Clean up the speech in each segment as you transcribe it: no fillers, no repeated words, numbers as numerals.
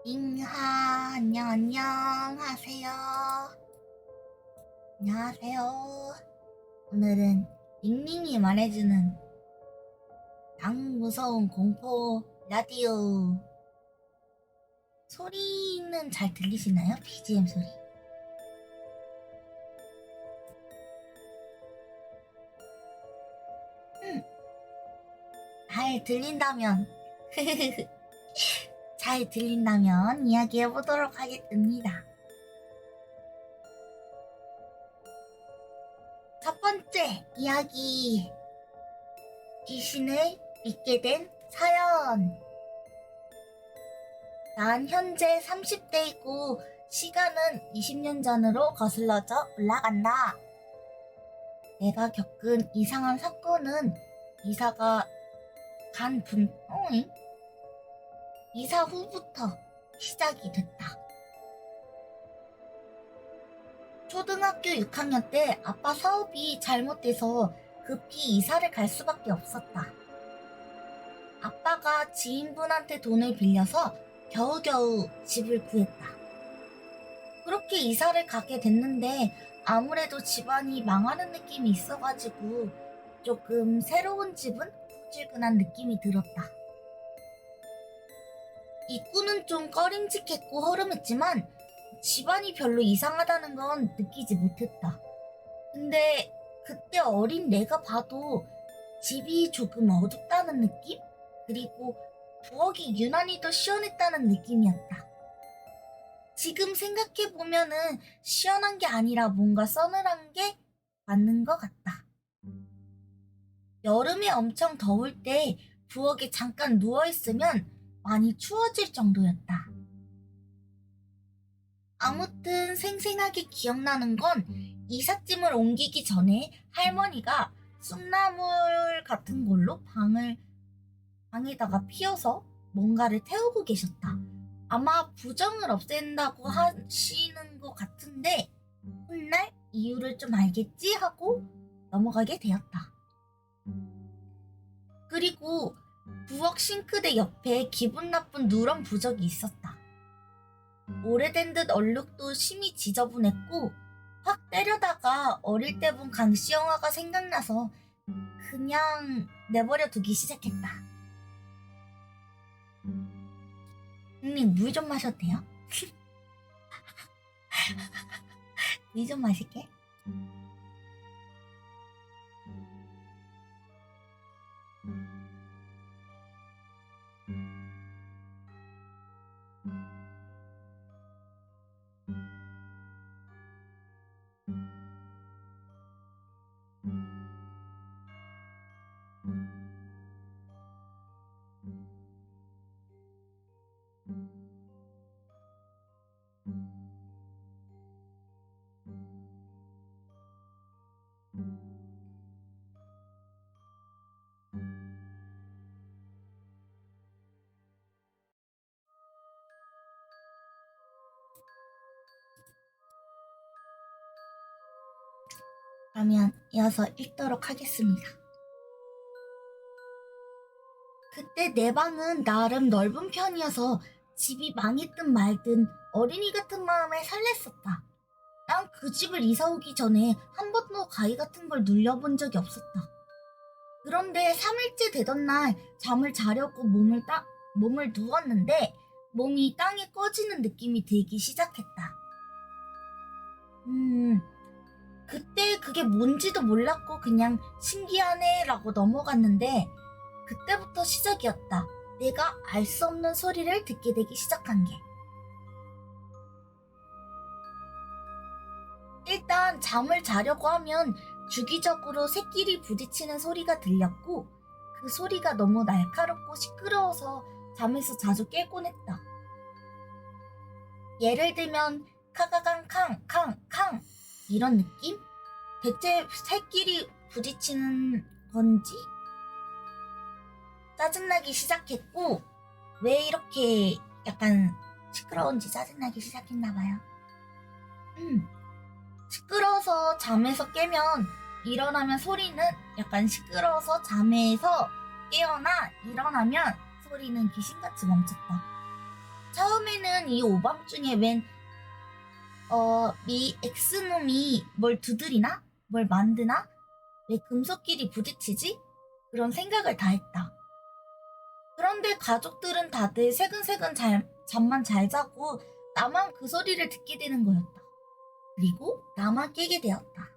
안녕하세요. 안녕하세요. 오늘은 닝닝이 말해주는 무서운 공포 라디오. 소리는 잘 들리시나요? BGM 소리. 잘 들린다면 잘 들린다면 이야기해보도록 하겠습니다. 첫 번째 이야기, 귀신을 믿게 된 사연. 난 현재 30대이고 시간은 20년 전으로 거슬러져 올라간다. 내가 겪은 이상한 사건은 이사가 이사 후부터 시작이 됐다. 초등학교 6학년 때 아빠 사업이 잘못돼서 급히 이사를 갈 수밖에 없었다. 아빠가 지인분한테 돈을 빌려서 겨우겨우 집을 구했다. 그렇게 이사를 가게 됐는데 아무래도 집안이 망하는 느낌이 있어가지고 조금 새로운 집은 푸질근한 느낌이 들었다. 입구는 좀 꺼림직했고 허름했지만 집안이 별로 이상하다는 건 느끼지 못했다. 근데 그때 어린 내가 봐도 집이 조금 어둡다는 느낌? 그리고 부엌이 유난히 더 시원했다는 느낌이었다. 지금 생각해보면은 시원한 게 아니라 뭔가 서늘한 게 맞는 것 같다. 여름에 엄청 더울 때 부엌에 잠깐 누워있으면 많이 추워질 정도였다. 아무튼 생생하게 기억나는 건 이삿짐을 옮기기 전에 할머니가 쑥나물 같은 걸로 방에다가 피워서 뭔가를 태우고 계셨다. 아마 부정을 없앤다고 하시는 것 같은데 훗날 이유를 좀 알겠지 하고 넘어가게 되었다. 그리고 부엌 싱크대 옆에 기분 나쁜 누런 부적이 있었다. 오래된 듯 얼룩도 심히 지저분했고 확 때려다가 어릴 때 본 강씨 영화가 생각나서 그냥 내버려 두기 시작했다. 형님 물 좀 마셔도 돼요? 물 좀 마실게. 그러면 이어서 읽도록 하겠습니다. 그때 내 방은 나름 넓은 편이어서 집이 망했든 말든 어린이 같은 마음에 설렜었다. 난 그 집을 이사 오기 전에 한 번도 가위 같은 걸 눌려본 적이 없었다. 그런데 3일째 되던 날 잠을 자려고 몸을 누웠는데 몸이 땅에 꺼지는 느낌이 들기 시작했다. 그때 그게 뭔지도 몰랐고 그냥 신기하네 라고 넘어갔는데 그때부터 시작이었다. 내가 알 수 없는 소리를 듣게 되기 시작한 게. 일단 잠을 자려고 하면 주기적으로 새끼리 부딪히는 소리가 들렸고 그 소리가 너무 날카롭고 시끄러워서 잠에서 자주 깨곤 했다. 예를 들면 카가강캉캉캉 이런 느낌? 대체 새끼리 부딪히는 건지? 짜증나기 시작했고 왜 이렇게 약간 시끄러운지 짜증나기 시작했나봐요. 시끄러워서 잠에서 깨면 일어나면 소리는 약간 시끄러워서 잠에서 깨어나 일어나면 소리는 귀신같이 멈췄다. 처음에는 이 오밤중에 미 엑스놈이 뭘 두드리나? 뭘 만드나? 왜 금속끼리 부딪히지? 그런 생각을 다 했다. 그런데 가족들은 다들 새근새근 잠만 잘 자고 나만 그 소리를 듣게 되는 거였다. 그리고 나만 깨게 되었다.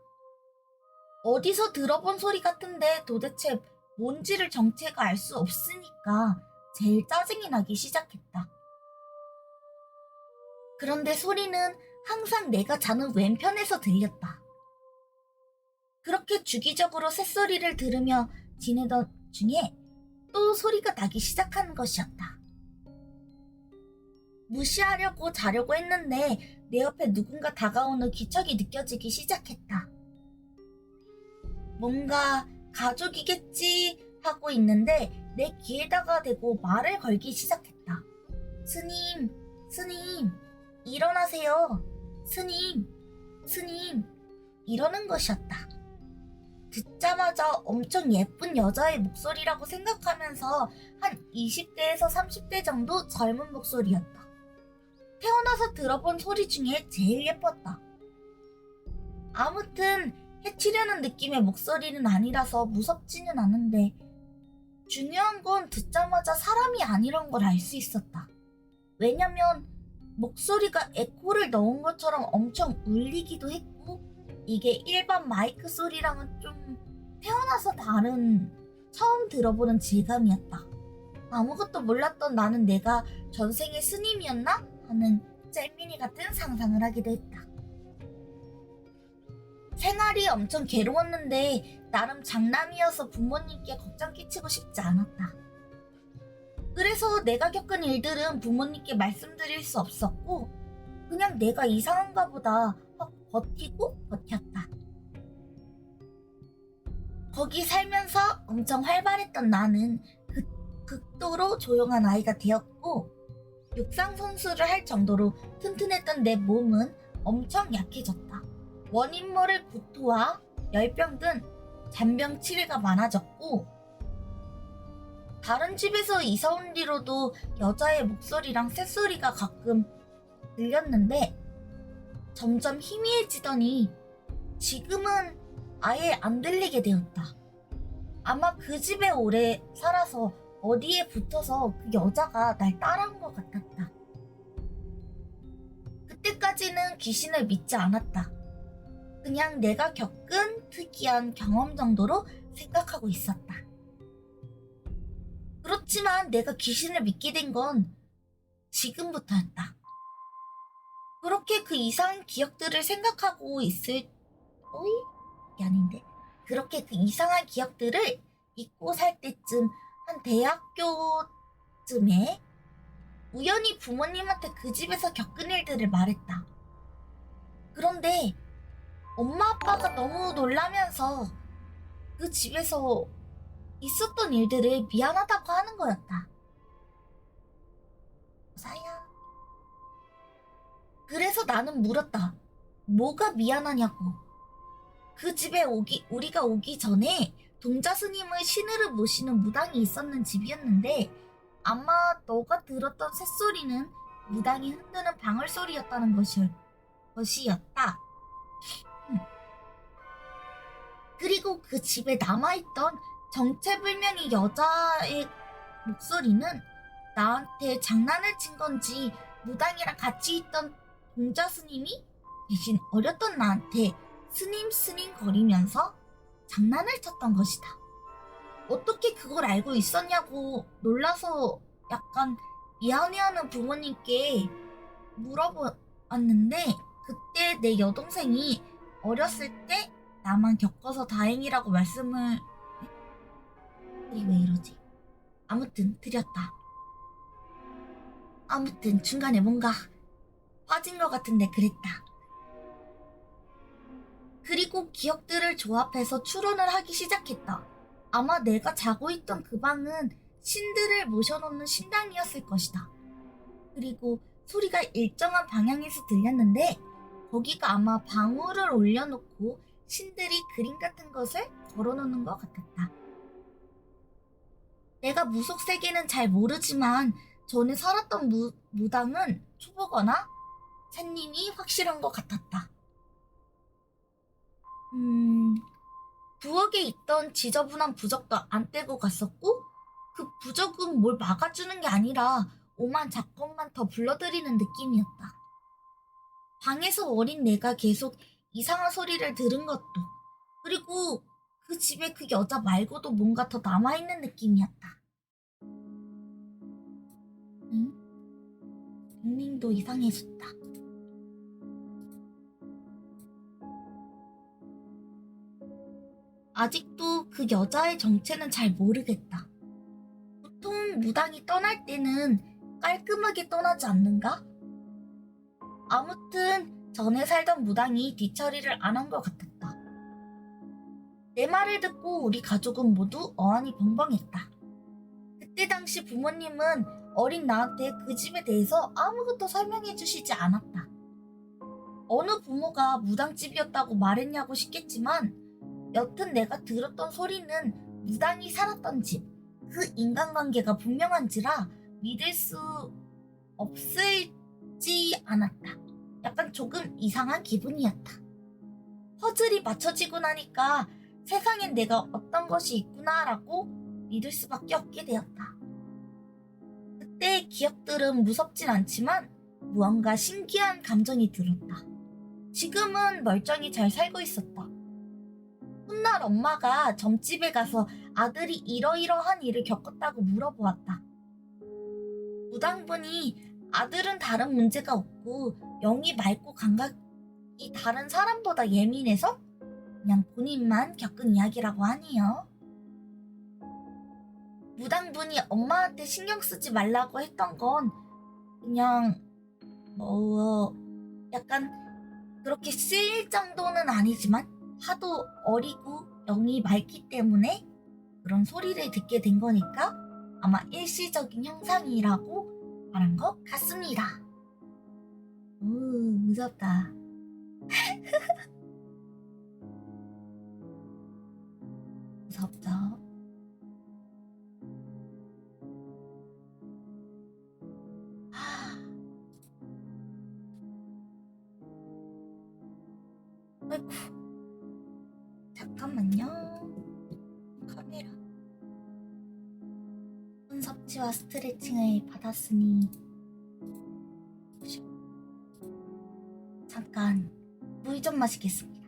어디서 들어본 소리 같은데 도대체 뭔지를 정체가 알 수 없으니까 제일 짜증이 나기 시작했다. 그런데 소리는 항상 내가 자는 왼편에서 들렸다. 그렇게 주기적으로 새소리를 들으며 지내던 중에 또 소리가 나기 시작한 것이었다. 무시하려고 자려고 했는데 내 옆에 누군가 다가오는 기척이 느껴지기 시작했다. 뭔가 가족이겠지 하고 있는데 내 귀에다가 대고 말을 걸기 시작했다. 스님, 스님, 일어나세요. 스님, 스님, 이러는 것이었다. 듣자마자 엄청 예쁜 여자의 목소리라고 생각하면서 한 20대에서 30대 정도 젊은 목소리였다. 태어나서 들어본 소리 중에 제일 예뻤다. 아무튼 해치려는 느낌의 목소리는 아니라서 무섭지는 않은데 중요한 건 듣자마자 사람이 아니란 걸 알 수 있었다. 왜냐면 목소리가 에코를 넣은 것처럼 엄청 울리기도 했고 이게 일반 마이크 소리랑은 좀 태어나서 다른 처음 들어보는 질감이었다. 아무것도 몰랐던 나는 내가 전생의 스님이었나? 하는 짤미니 같은 상상을 하기도 했다. 생활이 엄청 괴로웠는데 나름 장남이어서 부모님께 걱정 끼치고 싶지 않았다. 그래서 내가 겪은 일들은 부모님께 말씀드릴 수 없었고 그냥 내가 이상한가 보다 하고 버티고 버텼다. 거기 살면서 엄청 활발했던 나는 극도로 조용한 아이가 되었고 육상 선수를 할 정도로 튼튼했던 내 몸은 엄청 약해졌다. 원인 모를 구토와 열병 등 잔병 치레가 많아졌고 다른 집에서 이사 온 뒤로도 여자의 목소리랑 새소리가 가끔 들렸는데 점점 희미해지더니 지금은 아예 안 들리게 되었다. 아마 그 집에 오래 살아서 어디에 붙어서 그 여자가 날 따라온 것 같았다. 그때까지는 귀신을 믿지 않았다. 그냥 내가 겪은 특이한 경험 정도로 생각하고 있었다. 그렇지만 내가 귀신을 믿게 된 건 지금부터였다. 그렇게 그 이상한 기억들을 생각하고 그렇게 그 이상한 기억들을 잊고 살 때쯤 한 대학교쯤에 우연히 부모님한테 그 집에서 겪은 일들을 말했다. 그런데 엄마 아빠가 너무 놀라면서 그 집에서 있었던 일들을 미안하다고 하는 거였다. 사야. 그래서 나는 물었다. 뭐가 미안하냐고. 그 집에 우리가 오기 전에 동자 스님을 신으로 모시는 무당이 있었는 집이었는데 아마 너가 들었던 새소리는 무당이 흔드는 방울소리였다는 것이었다. 그리고 그 집에 남아있던 정체불명의 여자의 목소리는 나한테 장난을 친 건지 무당이랑 같이 있던 동자 스님이 대신 어렸던 나한테 스님 거리면서 장난을 쳤던 것이다. 어떻게 그걸 알고 있었냐고 놀라서 약간 미안해하는 부모님께 물어보았는데 그때 내 여동생이 어렸을 때 나만 겪어서 다행이라고 말씀을 왜 이러지? 아무튼 드렸다. 아무튼 중간에 뭔가 빠진 것 같은데 그랬다. 그리고 기억들을 조합해서 추론을 하기 시작했다. 아마 내가 자고 있던 그 방은 신들을 모셔놓는 신당이었을 것이다. 그리고 소리가 일정한 방향에서 들렸는데 거기가 아마 방울을 올려놓고 신들이 그림 같은 것을 걸어놓는 것 같았다. 내가 무속 세계는 잘 모르지만 전에 살았던 무당은 초보거나 샌님이 확실한 것 같았다. 부엌에 있던 지저분한 부적도 안 떼고 갔었고, 그 부적은 뭘 막아주는 게 아니라 오만 작것만 더 불러들이는 느낌이었다. 방에서 어린 내가 계속 이상한 소리를 들은 것도, 그리고 그 집에 그 여자 말고도 뭔가 더 남아있는 느낌이었다. 응? 링링도 이상해졌다. 아직도 그 여자의 정체는 잘 모르겠다. 보통 무당이 떠날 때는 깔끔하게 떠나지 않는가? 아무튼 전에 살던 무당이 뒤처리를 안 한 것 같았다. 내 말을 듣고 우리 가족은 모두 어안이 벙벙했다. 그때 당시 부모님은 어린 나한테 그 집에 대해서 아무것도 설명해 주시지 않았다. 어느 부모가 무당집이었다고 말했냐고 싶겠지만 여튼 내가 들었던 소리는 무당이 살았던 집, 그 인간관계가 분명한지라 믿을 수 없을지 않았다. 약간 조금 이상한 기분이었다. 퍼즐이 맞춰지고 나니까 세상엔 내가 어떤 것이 있구나라고 믿을 수밖에 없게 되었다. 그때 기억들은 무섭진 않지만 무언가 신기한 감정이 들었다. 지금은 멀쩡히 잘 살고 있었다. 훗날 엄마가 점집에 가서 아들이 이러이러한 일을 겪었다고 물어보았다. 무당분이 아들은 다른 문제가 없고 영이 맑고 감각이 다른 사람보다 예민해서 그냥 본인만 겪은 이야기라고 하네요. 무당분이 엄마한테 신경 쓰지 말라고 했던 건 그냥 약간 그렇게 쓰일 정도는 아니지만 하도 어리고 영이 맑기 때문에 그런 소리를 듣게 된 거니까 아마 일시적인 현상이라고 말한 것 같습니다. 오, 무섭다. 무섭죠? 아이고, 잠깐만요. 카메라. 손 섭취와 스트레칭을 받았으니 잠깐 물 좀 마시겠습니다.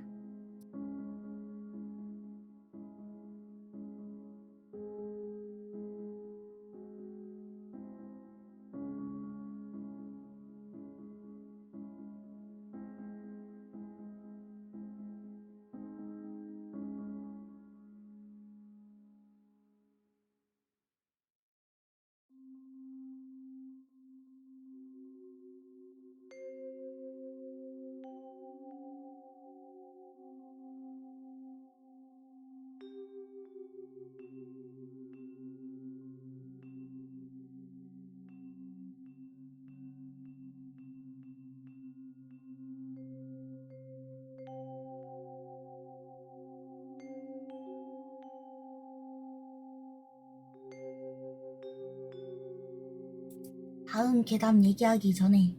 다음 괴담 얘기하기 전에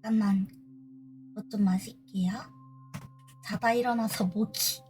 잠깐만 뭐 좀 마실게요. 자다 일어나서 목이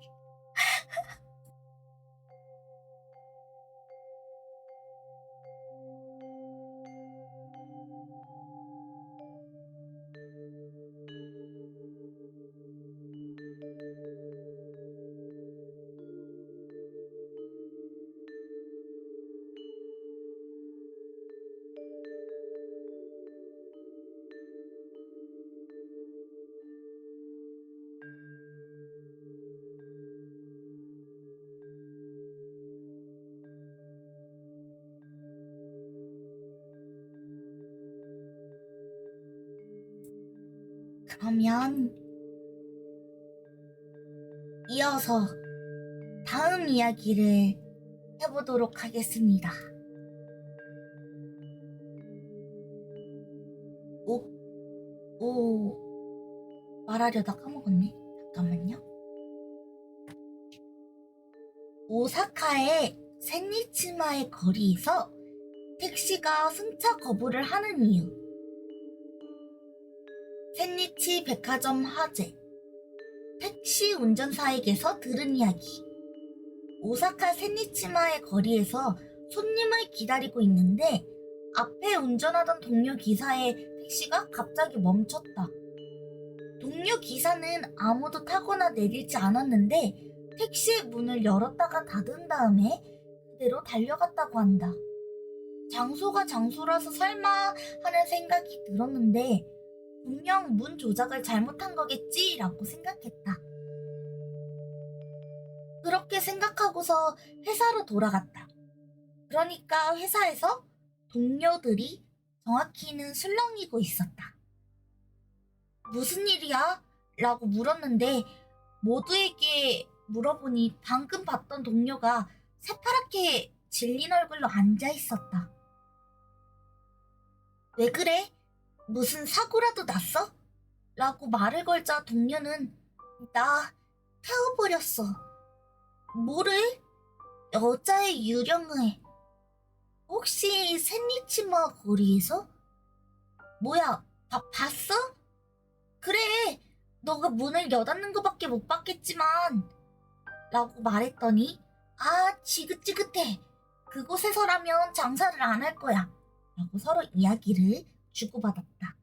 그러면 이어서 다음 이야기를 해보도록 하겠습니다. 말하려다 까먹었네. 잠깐만요. 오사카의 센니치마의 거리에서 택시가 승차 거부를 하는 이유. 샌니치 백화점 화재. 택시 운전사에게서 들은 이야기. 오사카 샌니치마의 거리에서 손님을 기다리고 있는데 앞에 운전하던 동료 기사의 택시가 갑자기 멈췄다. 동료 기사는 아무도 타거나 내리지 않았는데 택시의 문을 열었다가 닫은 다음에 그대로 달려갔다고 한다. 장소가 장소라서 설마 하는 생각이 들었는데 분명 문 조작을 잘못한 거겠지라고 생각했다. 그렇게 생각하고서 회사로 돌아갔다. 그러니까 회사에서 동료들이 정확히는 술렁이고 있었다. 무슨 일이야? 라고 물었는데 모두에게 물어보니 방금 봤던 동료가 새파랗게 질린 얼굴로 앉아 있었다. 왜 그래? 무슨 사고라도 났어? 라고 말을 걸자 동료는 나 태워버렸어. 뭐를? 여자의 유령을. 혹시 샌니치마 거리에서? 뭐야, 봤어? 그래, 너가 문을 여닫는 거밖에 못 봤겠지만 라고 말했더니 아, 지긋지긋해. 그곳에서라면 장사를 안 할 거야 라고 서로 이야기를 주고받았다.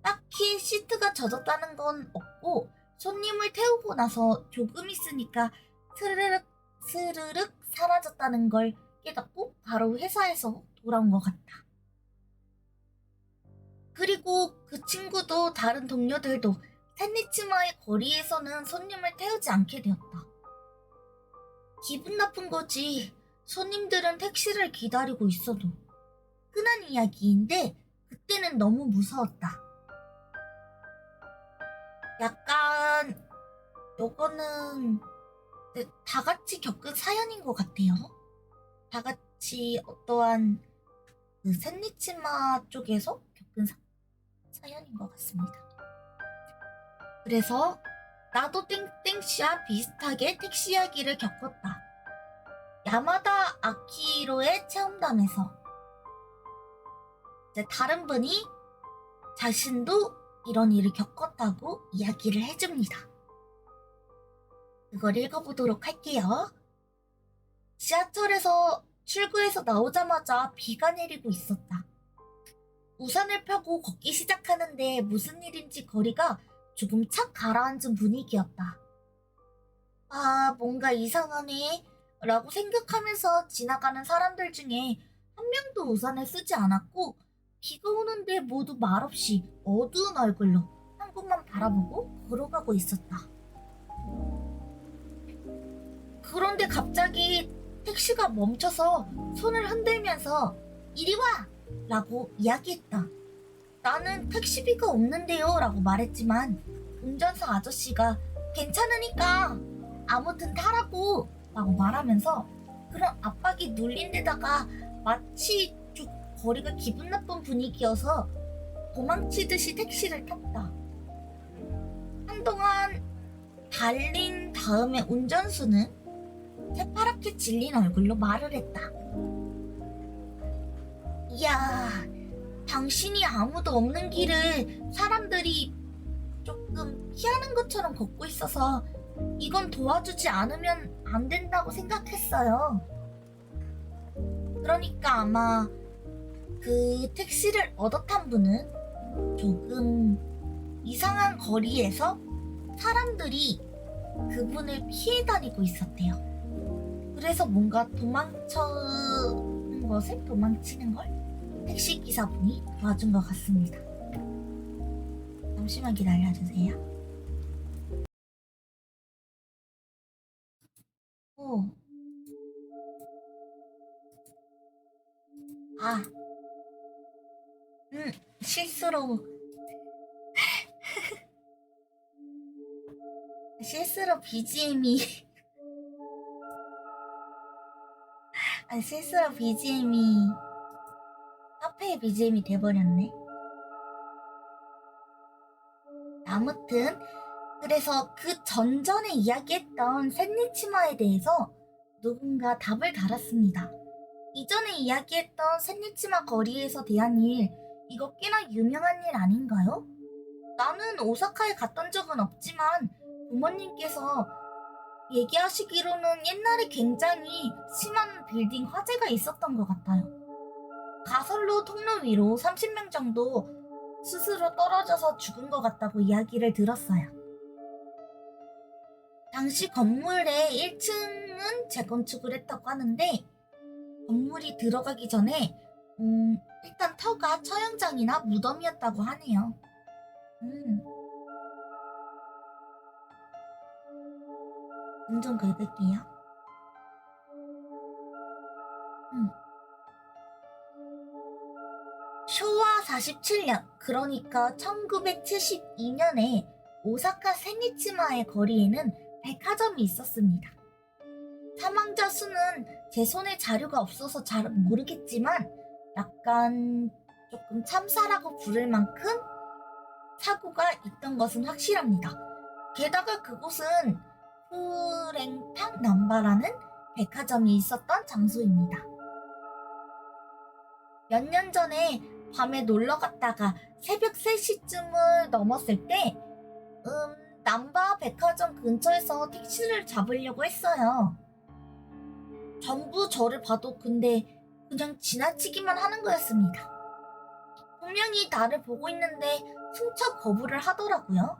딱히 시트가 젖었다는 건 없고 손님을 태우고 나서 조금 있으니까 스르륵 스르륵 사라졌다는 걸 깨닫고 바로 회사에서 돌아온 것 같다. 그리고 그 친구도 다른 동료들도 샌니치마의 거리에서는 손님을 태우지 않게 되었다. 기분 나쁜 거지. 손님들은 택시를 기다리고 있어도. 흔한 이야기인데 그때는 너무 무서웠다. 약간 요거는 다 같이 겪은 사연인 것 같아요. 다 같이 어떠한 그 샌니치마 쪽에서 겪은 사연인 것 같습니다. 그래서 나도 땡땡씨와 비슷하게 택시 이야기를 겪었다. 야마다 아키히로의 체험담에서 이제 다른 분이 자신도 이런 일을 겪었다고 이야기를 해줍니다. 그걸 읽어보도록 할게요. 지하철에서 출구에서 나오자마자 비가 내리고 있었다. 우산을 펴고 걷기 시작하는데 무슨 일인지 거리가 조금 착 가라앉은 분위기였다. 아, 뭔가 이상하네 라고 생각하면서 지나가는 사람들 중에 한 명도 우산을 쓰지 않았고 비가 오는데 모두 말없이 어두운 얼굴로 한 곳만 바라보고 걸어가고 있었다. 그런데 갑자기 택시가 멈춰서 손을 흔들면서 이리 와! 라고 이야기했다. 나는 택시비가 없는데요 라고 말했지만 운전사 아저씨가 괜찮으니까 아무튼 타라고 라고 말하면서 그런 압박이 눌린 데다가 마치 좀 거리가 기분 나쁜 분위기여서 도망치듯이 택시를 탔다. 한동안 달린 다음에 운전수는 새파랗게 질린 얼굴로 말을 했다. 이야, 당신이 아무도 없는 길을 사람들이 조금 피하는 것처럼 걷고 있어서 이건 도와주지 않으면 안 된다고 생각했어요. 그러니까 아마 그 택시를 얻어 탄 분은 조금 이상한 거리에서 사람들이 그분을 피해 다니고 있었대요. 그래서 뭔가 도망치는 걸 택시 기사분이 도와준 것 같습니다. 잠시만 기다려주세요. 오. 아. 실수로 BGM이 실수로 BGM이 카페의 BGM이 돼버렸네. 아무튼 그래서 그 전전에 이야기했던 샌니치마에 대해서 누군가 답을 달았습니다. 이전에 이야기했던 샌니치마 거리에서 대한 일, 이거 꽤나 유명한 일 아닌가요? 나는 오사카에 갔던 적은 없지만 부모님께서 얘기하시기로는 옛날에 굉장히 심한 빌딩 화재가 있었던 것 같아요. 가설로 통로 위로 30명 정도 스스로 떨어져서 죽은 것 같다고 이야기를 들었어요. 당시 건물의 1층은 재건축을 했다고 하는데 건물이 들어가기 전에 일단 터가 처형장이나 무덤이었다고 하네요. 좀 긁을게요. 쇼와 47년, 그러니까 1972년에 오사카 세니치마의 거리에는 백화점이 있었습니다. 사망자 수는 제 손에 자료가 없어서 잘 모르겠지만 약간 조금 참사라고 부를 만큼 사고가 있던 것은 확실합니다. 게다가 그곳은 후랭탕 넘바라는 백화점이 있었던 장소입니다. 몇 년 전에 밤에 놀러 갔다가 새벽 3시쯤을 넘었을 때 남바 백화점 근처에서 택시를 잡으려고 했어요. 전부 저를 봐도 근데 그냥 지나치기만 하는 거였습니다. 분명히 나를 보고 있는데 승차 거부를 하더라고요.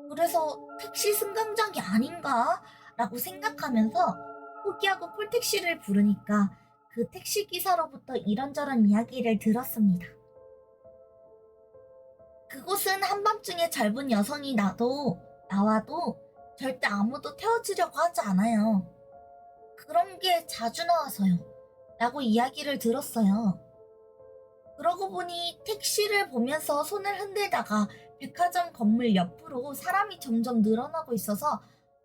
그래서 택시 승강장이 아닌가? 라고 생각하면서 포기하고 폴택시를 부르니까 그 택시기사로부터 이런저런 이야기를 들었습니다. 그곳은 한밤중에 젊은 여성이 나와도 절대 아무도 태워주려고 하지 않아요. 그런 게 자주 나와서요. 라고 이야기를 들었어요. 그러고 보니 택시를 보면서 손을 흔들다가 백화점 건물 옆으로 사람이 점점 늘어나고 있어서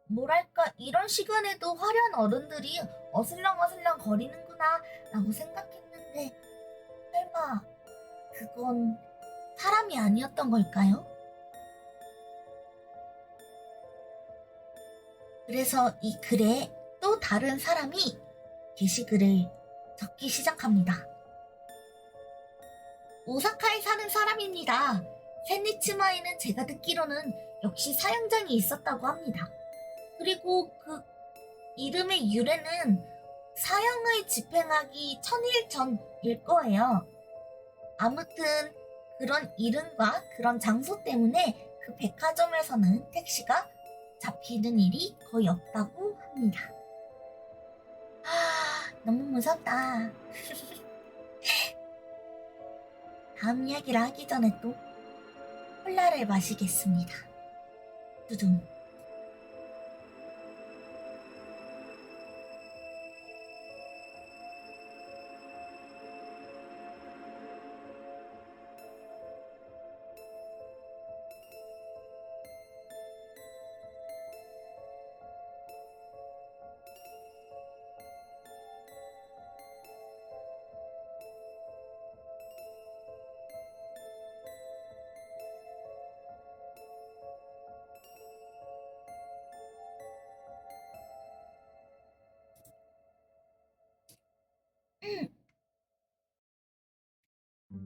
뭐랄까 이런 시간에도 화려한 어른들이 어슬렁어슬렁 거리는구나 라고 생각했는데 설마 그건 사람이 아니었던 걸까요? 그래서 이 글에 또 다른 사람이 게시글을 적기 시작합니다. 오사카에 사는 사람입니다. 샌니치마에는 제가 듣기로는 역시 사형장이 있었다고 합니다. 그리고 그 이름의 유래는 사형을 집행하기 1000일 전일 거예요. 아무튼 그런 이름과 그런 장소 때문에 그 백화점에서는 택시가 잡히는 일이 거의 없다고 합니다. 너무 무섭다. 다음 이야기를 하기 전에 또 콜라를 마시겠습니다. 두둥.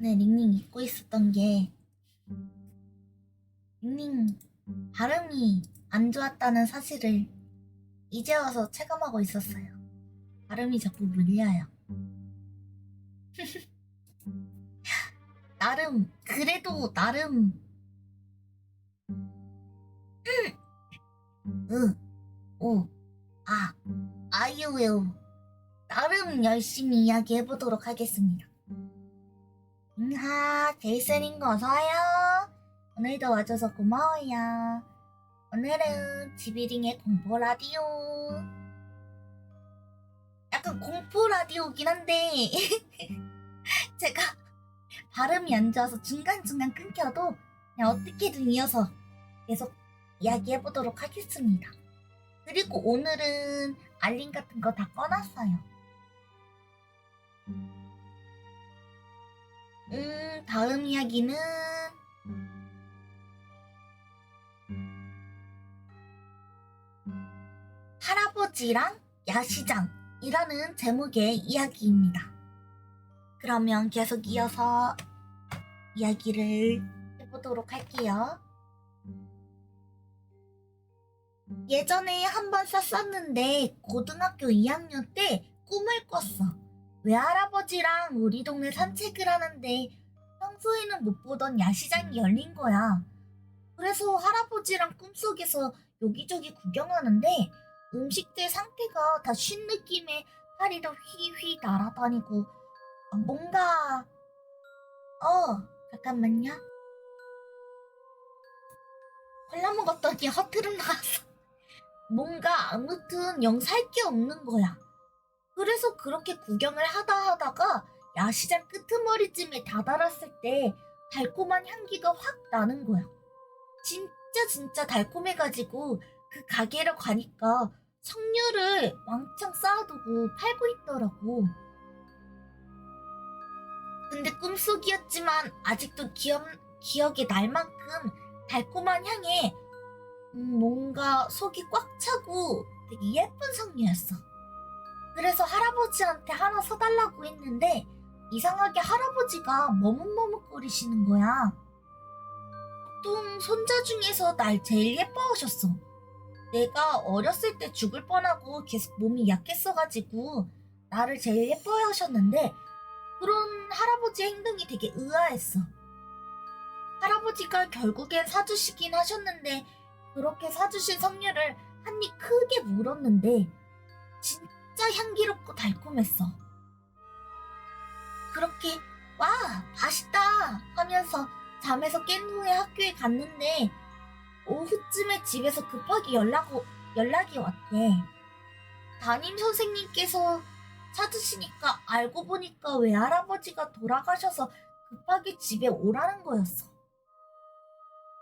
네, 닝닝 잊고 있었던 게 닝닝 발음이 안 좋았다는 사실을 이제 와서 체감하고 있었어요. 발음이 자꾸 물려요. 그래도 나름 아유에요. 나름 열심히 이야기해보도록 하겠습니다. 제이슨인 거 어서와요. 오늘도 와줘서 고마워요. 오늘은 지비링의 공포 라디오. 약간 공포 라디오긴 한데 제가 발음이 안 좋아서 중간중간 끊겨도 그냥 어떻게든 이어서 계속 이야기해보도록 하겠습니다. 그리고 오늘은 알림 같은 거 다 꺼놨어요. 다음 이야기는 할아버지랑 야시장 이라는 제목의 이야기입니다. 그러면 계속 이어서 이야기를 해보도록 할게요. 예전에 한번 쌌었는데 고등학교 2학년 때 꿈을 꿨어. 외할아버지랑 우리 동네 산책을 하는데 평소에는 못 보던 야시장이 열린 거야. 그래서 할아버지랑 꿈속에서 여기저기 구경하는데 음식들 상태가 다 쉰 느낌에 파리로 휘휘 날아다니고 뭔가 잠깐만요. 콜라 먹었더니 허트름 나왔어. 뭔가 아무튼 영 살 게 없는 거야. 그래서 그렇게 구경을 하다가 야시장 끄트머리쯤에 다다랐을 때 달콤한 향기가 확 나는 거야. 진짜 달콤해가지고 그 가게를 가니까 석류를 왕창 쌓아두고 팔고 있더라고. 근데 꿈속이었지만 아직도 기억에 날 만큼 달콤한 향에 뭔가 속이 꽉 차고 되게 예쁜 석류였어. 그래서 할아버지한테 하나 사달라고 했는데 이상하게 할아버지가 머뭇머뭇거리시는 거야. 보통 손자 중에서 날 제일 예뻐하셨어. 내가 어렸을 때 죽을 뻔하고 계속 몸이 약했어가지고 나를 제일 예뻐하셨는데 그런 할아버지 행동이 되게 의아했어. 할아버지가 결국엔 사주시긴 하셨는데 그렇게 사주신 석류를 한 입 크게 물었는데 진짜 향기롭고 달콤했어. 그렇게 와 맛있다 하면서 잠에서 깬 후에 학교에 갔는데 오후쯤에 집에서 급하게 연락이 왔대. 담임 선생님께서 찾으시니까 알고 보니까 외할아버지가 돌아가셔서 급하게 집에 오라는 거였어.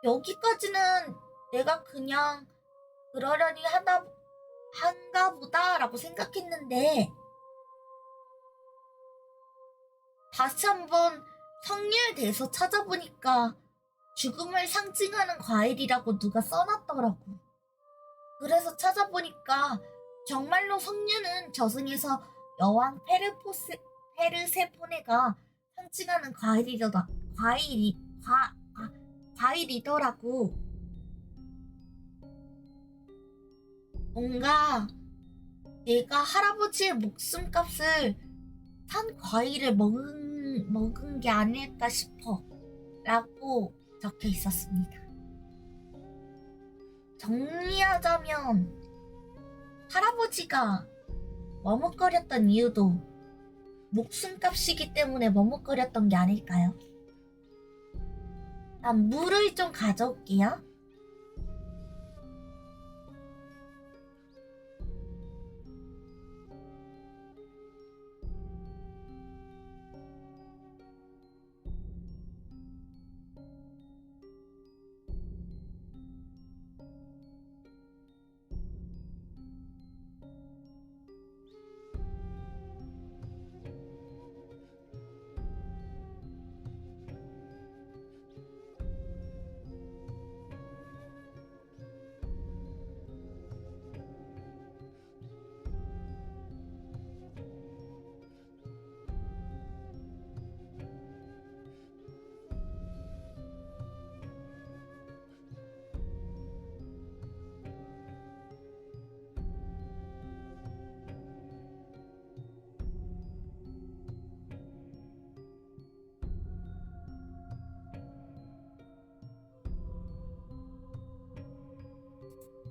여기까지는 내가 그냥 그러려니 한가 보다라고 생각했는데 다시 한번 석류에 대해서 찾아보니까 죽음을 상징하는 과일이라고 누가 써놨더라고. 그래서 찾아보니까 정말로 석류는 저승에서 여왕 페르세포네가 상징하는 과일이더라고. 뭔가 내가 할아버지의 목숨값을 산 과일을 먹은 게 아닐까 싶어 라고 적혀 있었습니다. 정리하자면 할아버지가 머뭇거렸던 이유도 목숨값이기 때문에 머뭇거렸던 게 아닐까요? 난 물을 좀 가져올게요.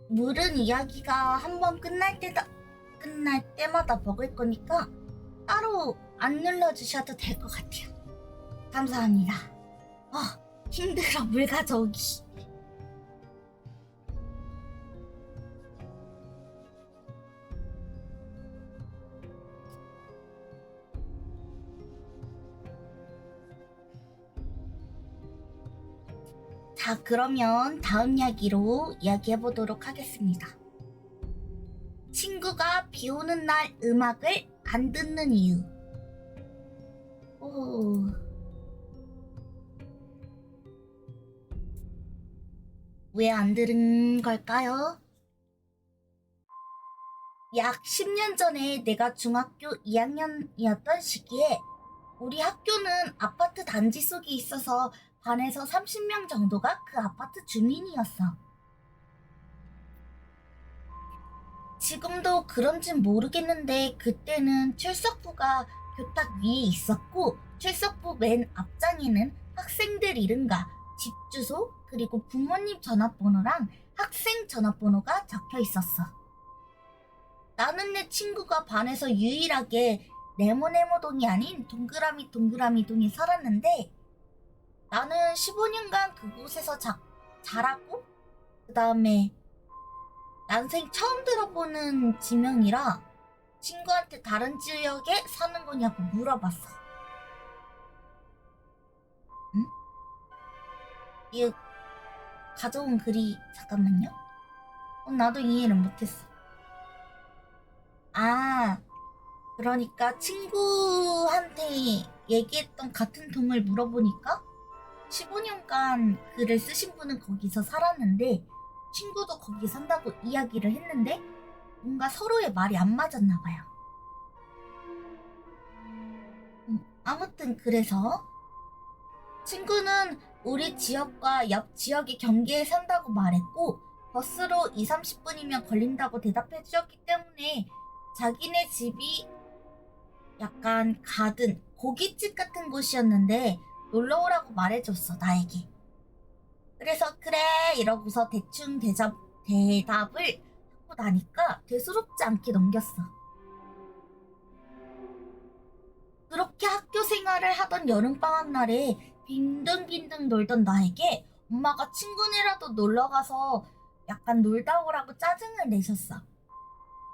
물은 이야기가 한번 끝날 때마다 먹을 거니까 따로 안 눌러주셔도 될 것 같아요. 감사합니다. 힘들어 물 가져오기. 자, 그러면 다음 이야기로 이야기해보도록 하겠습니다. 친구가 비 오는 날 음악을 안 듣는 이유. 왜 안 들은 걸까요? 약 10년 전에 내가 중학교 2학년이었던 시기에 우리 학교는 아파트 단지 속에 있어서 반에서 30명 정도가 그 아파트 주민이었어. 지금도 그런진 모르겠는데 그때는 출석부가 교탁 위에 있었고 출석부 맨 앞장에는 학생들 이름과 집 주소 그리고 부모님 전화번호랑 학생 전화번호가 적혀 있었어. 나는 내 친구가 반에서 유일하게 네모네모동이 아닌 동그라미 동그라미 동에 살았는데 나는 15년간 그곳에서 자라고 그 다음에 난생 처음 들어보는 지명이라 친구한테 다른 지역에 사는 거냐고 물어봤어. 응? 이거 가져온 글이 잠깐만요. 나도 이해를 못했어. 아, 그러니까 친구한테 얘기했던 같은 동을 물어보니까 15년간 글을 쓰신 분은 거기서 살았는데 친구도 거기 산다고 이야기를 했는데 뭔가 서로의 말이 안 맞았나 봐요. 아무튼 그래서 친구는 우리 지역과 옆 지역의 경계에 산다고 말했고 버스로 2-30분이면 걸린다고 대답해 주셨기 때문에 자기네 집이 약간 가든 고깃집 같은 곳이었는데 놀러 오라고 말해줬어, 나에게. 그래서 그래 이러고서 대충 대답을 하고 나니까 대수롭지 않게 넘겼어. 그렇게 학교 생활을 하던 여름방학 날에 빈둥빈둥 놀던 나에게 엄마가 친구네라도 놀러가서 약간 놀다 오라고 짜증을 내셨어.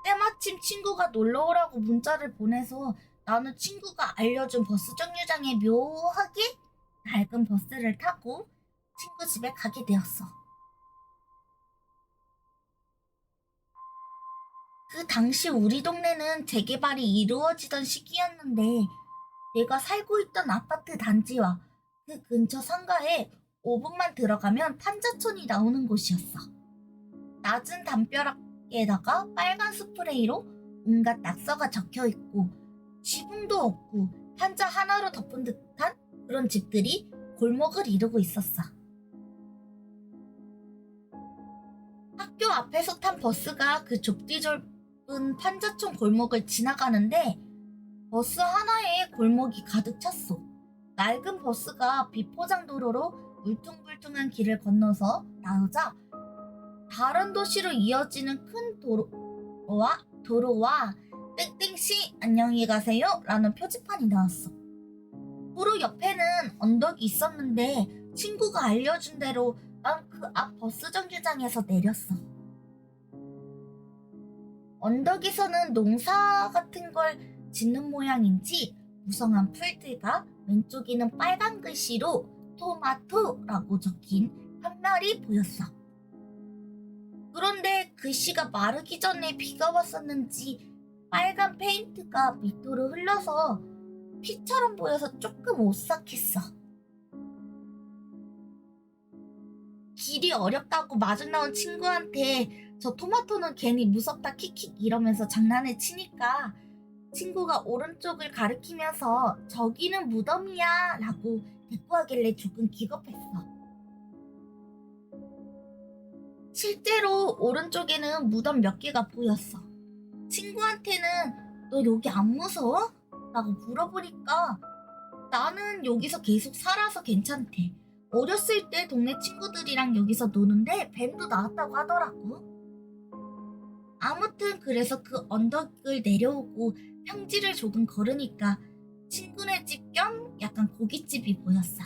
때마침 친구가 놀러 오라고 문자를 보내서 나는 친구가 알려준 버스 정류장에 묘하게 낡은 버스를 타고 친구 집에 가게 되었어. 그 당시 우리 동네는 재개발이 이루어지던 시기였는데 내가 살고 있던 아파트 단지와 그 근처 상가에 5분만 들어가면 판자촌이 나오는 곳이었어. 낮은 담벼락에다가 빨간 스프레이로 온갖 낙서가 적혀있고 지붕도 없고 판자 하나로 덮은 듯한 그런 집들이 골목을 이루고 있었어. 학교 앞에서 탄 버스가 그 좁디 좁은 판자촌 골목을 지나가는데 버스 하나에 골목이 가득 찼어. 낡은 버스가 비포장 도로로 울퉁불퉁한 길을 건너서 나오자 다른 도시로 이어지는 큰 도로와 땡땡씨 안녕히 가세요 라는 표지판이 나왔어. 도로 옆에는 언덕이 있었는데 친구가 알려준 대로 난 그 앞 버스 정류장에서 내렸어. 언덕에서는 농사 같은 걸 짓는 모양인지 무성한 풀들과 왼쪽에는 빨간 글씨로 토마토라고 적힌 편말이 보였어. 그런데 글씨가 마르기 전에 비가 왔었는지 빨간 페인트가 밑으로 흘러서 피처럼 보여서 조금 오싹했어. 길이 어렵다고 마중 나온 친구한테 저 토마토는 괜히 무섭다 킥킥 이러면서 장난을 치니까 친구가 오른쪽을 가리키면서 저기는 무덤이야 라고 대꾸하길래 조금 기겁했어. 실제로 오른쪽에는 무덤 몇 개가 보였어. 친구한테는 너 여기 안 무서워? 라고 물어보니까 나는 여기서 계속 살아서 괜찮대. 어렸을 때 동네 친구들이랑 여기서 노는데 뱀도 나왔다고 하더라고. 아무튼 그래서 그 언덕을 내려오고 평지를 조금 걸으니까 친구네 집 겸 약간 고깃집이 보였어.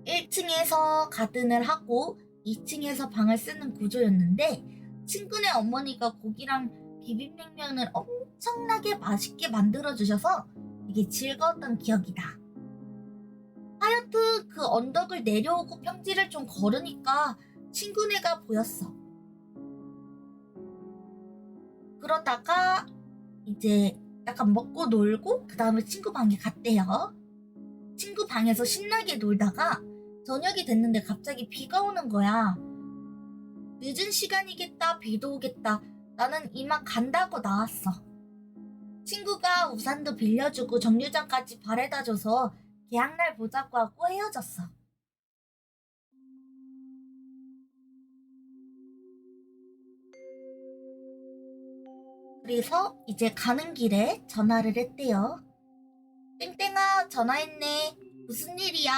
1층에서 가든을 하고 2층에서 방을 쓰는 구조였는데 친구네 어머니가 고기랑 비빔냉면을 엄청나게 맛있게 만들어주셔서 되게 즐거웠던 기억이다. 하여튼 그 언덕을 내려오고 평지를 좀 걸으니까 친구네가 보였어. 그러다가 이제 약간 먹고 놀고 그 다음에 친구 방에 갔대요. 친구 방에서 신나게 놀다가 저녁이 됐는데 갑자기 비가 오는 거야. 늦은 시간이겠다, 비도 오겠다. 나는 이만 간다고 나왔어. 친구가 우산도 빌려주고 정류장까지 바래다줘서 계약날 보자고 하고 헤어졌어. 그래서 이제 가는 길에 전화를 했대요. 땡땡아, 전화했네. 무슨 일이야?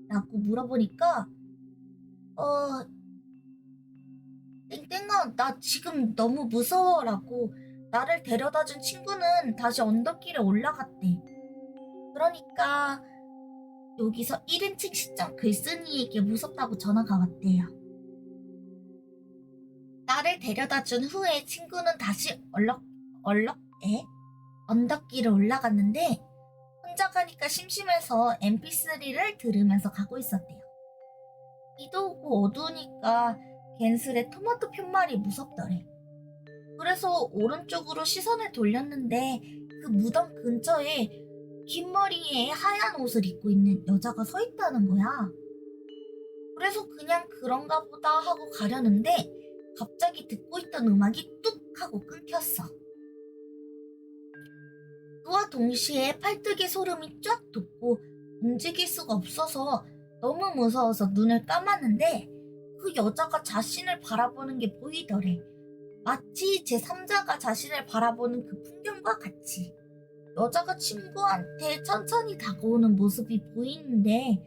라고 물어보니까, 어, 땡땡아, 나 지금 너무 무서워. 라고 나를 데려다 준 친구는 다시 언덕길에 올라갔대. 그러니까 여기서 1인칭 시점 글쓴이에게 무섭다고 전화가 왔대요. 나를 데려다 준 후에 친구는 다시 언덕길을 올라갔는데 혼자 가니까 심심해서 MP3를 들으면서 가고 있었대요. 비도 오고 어두우니까 괜스레 토마토 편말이 무섭더래. 그래서 오른쪽으로 시선을 돌렸는데 그 무덤 근처에 긴 머리에 하얀 옷을 입고 있는 여자가 서 있다는 거야. 그래서 그냥 그런가 보다 하고 가려는데 갑자기 듣고 있던 음악이 뚝 하고 끊겼어. 그와 동시에 팔뚝에 소름이 쫙 돋고 움직일 수가 없어서 너무 무서워서 눈을 감았는데 그 여자가 자신을 바라보는 게 보이더래. 마치 제3자가 자신을 바라보는 그 풍경과 같이. 여자가 친구한테 천천히 다가오는 모습이 보이는데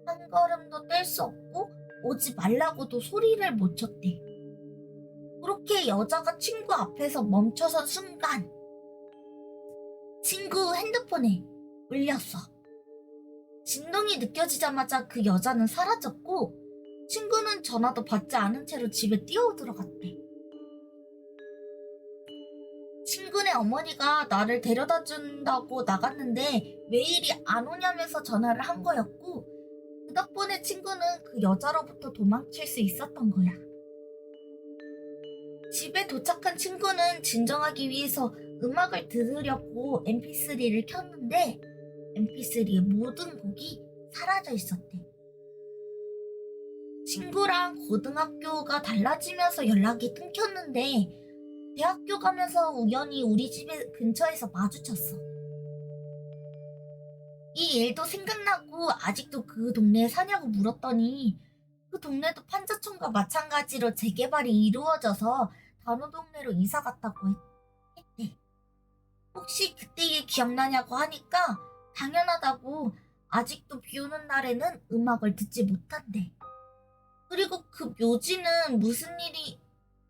한 걸음도 뗄 수 없고 오지 말라고도 소리를 못 쳤대. 그렇게 여자가 친구 앞에서 멈춰선 순간 친구 핸드폰에 울렸어. 진동이 느껴지자마자 그 여자는 사라졌고 친구는 전화도 받지 않은 채로 집에 뛰어들어갔대. 친구네 어머니가 나를 데려다 준다고 나갔는데 왜 이리 안 오냐면서 전화를 한 거였고 그 덕분에 친구는 그 여자로부터 도망칠 수 있었던 거야. 집에 도착한 친구는 진정하기 위해서 음악을 들으려고 MP3를 켰는데 MP3의 모든 곡이 사라져 있었대. 친구랑 고등학교가 달라지면서 연락이 끊겼는데 대학교 가면서 우연히 우리 집 근처에서 마주쳤어. 이 일도 생각나고 아직도 그 동네에 사냐고 물었더니 그 동네도 판자촌과 마찬가지로 재개발이 이루어져서 단호 동네로 이사 갔다고 했대. 혹시 그때 일 기억나냐고 하니까 당연하다고 아직도 비 오는 날에는 음악을 듣지 못한대. 그리고 그 묘지는 무슨 일이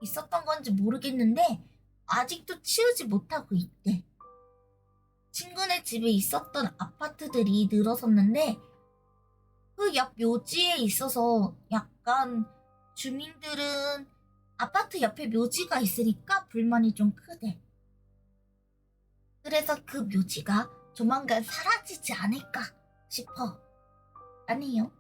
있었던 건지 모르겠는데 아직도 치우지 못하고 있대. 친구네 집에 있었던 아파트들이 늘어섰는데 그 옆 묘지에 있어서 약간 주민들은 아파트 옆에 묘지가 있으니까 불만이 좀 크대. 그래서 그 묘지가 조만간 사라지지 않을까 싶어. 아니요.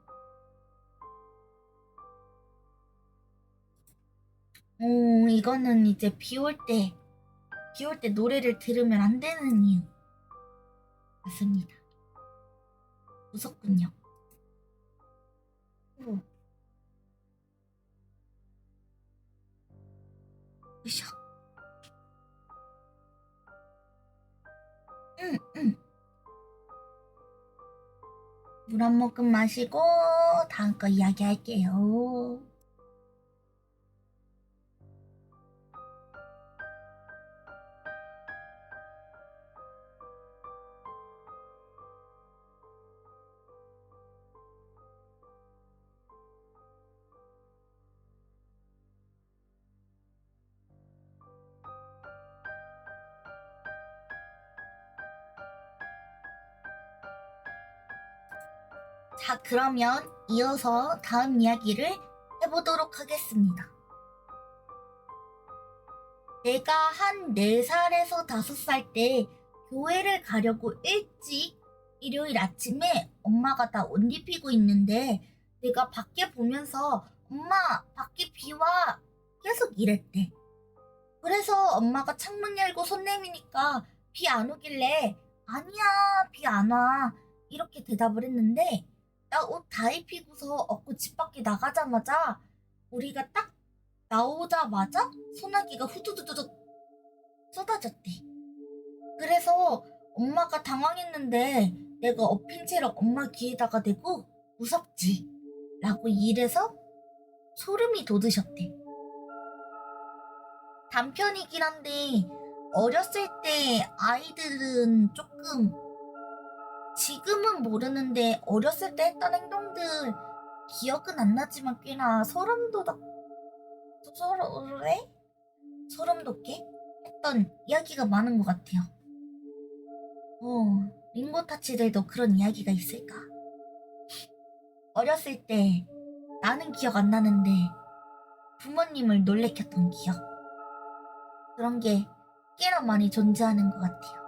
이거는 이제 비 올 때 노래를 들으면 안 되는 이유. 맞습니다. 무섭군요. 으쌰. 응. 물 한 모금 마시고 다음 거 이야기할게요. 자, 그러면 이어서 다음 이야기를 해보도록 하겠습니다. 내가 한 4살에서 5살 때 교회를 가려고 일찍 일요일 아침에 엄마가 다 옷 입히고 있는데 내가 밖에 보면서 엄마, 밖에 비 와. 계속 이랬대. 그래서 엄마가 창문 열고 손 내미니까 비 안 오길래 아니야, 비 안 와. 이렇게 대답을 했는데 나 옷 다 입히고서 얻고 집 밖에 나가자마자 우리가 딱 나오자마자 소나기가 후두두둑 쏟아졌대. 그래서 엄마가 당황했는데 내가 엎인 채로 엄마 귀에다가 대고 무섭지? 라고 이래서 소름이 돋으셨대. 단편이긴 한데 어렸을 때 아이들은 조금 지금은 모르는데 어렸을 때 했던 행동들 기억은 안 나지만 꽤나 소름 돋게 했던 이야기가 많은 것 같아요. 링고타치들도 그런 이야기가 있을까? 어렸을 때 나는 기억 안 나는데 부모님을 놀래켰던 기억, 그런 게 꽤나 많이 존재하는 것 같아요.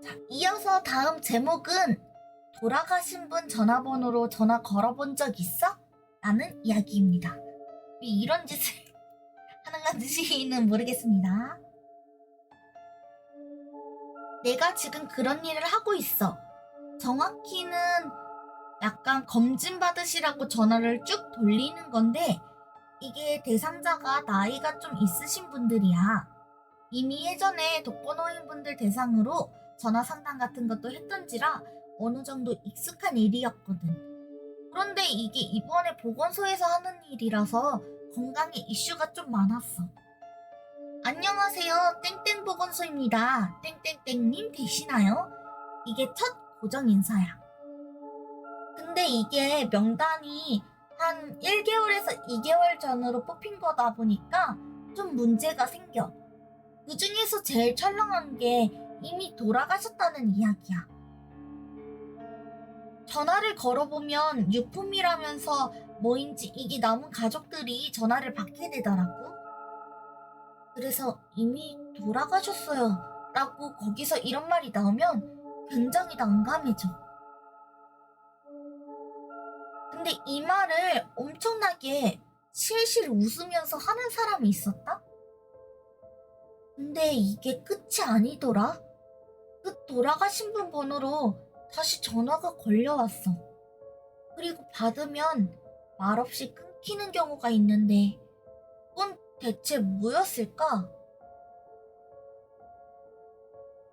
자, 이어서 다음 제목은 돌아가신 분 전화번호로 전화 걸어본 적 있어? 라는 이야기입니다. 왜 이런 짓을 하는 건지는 모르겠습니다. 내가 지금 그런 일을 하고 있어. 정확히는 약간 검진 받으시라고 전화를 쭉 돌리는 건데 이게 대상자가 나이가 좀 있으신 분들이야. 이미 예전에 독거노인분들 대상으로 전화 상담 같은 것도 했던지라 어느 정도 익숙한 일이었거든. 그런데 이게 이번에 보건소에서 하는 일이라서 건강에 이슈가 좀 많았어. 안녕하세요. 땡땡 보건소입니다. 땡땡땡님 되시나요? 이게 첫 고정 인사야. 근데 이게 명단이 한 1개월에서 2개월 전으로 뽑힌 거다 보니까 좀 문제가 생겨. 그 중에서 제일 철렁한 게 이미 돌아가셨다는 이야기야. 전화를 걸어보면 유품이라면서 뭐인지 이게 남은 가족들이 전화를 받게 되더라고. 그래서 이미 돌아가셨어요 라고 거기서 이런 말이 나오면 굉장히 난감해져. 근데 이 말을 엄청나게 실실 웃으면서 하는 사람이 있었다? 근데 이게 끝이 아니더라. 그 돌아가신 분 번호로 다시 전화가 걸려왔어. 그리고 받으면 말없이 끊기는 경우가 있는데 그건 대체 뭐였을까?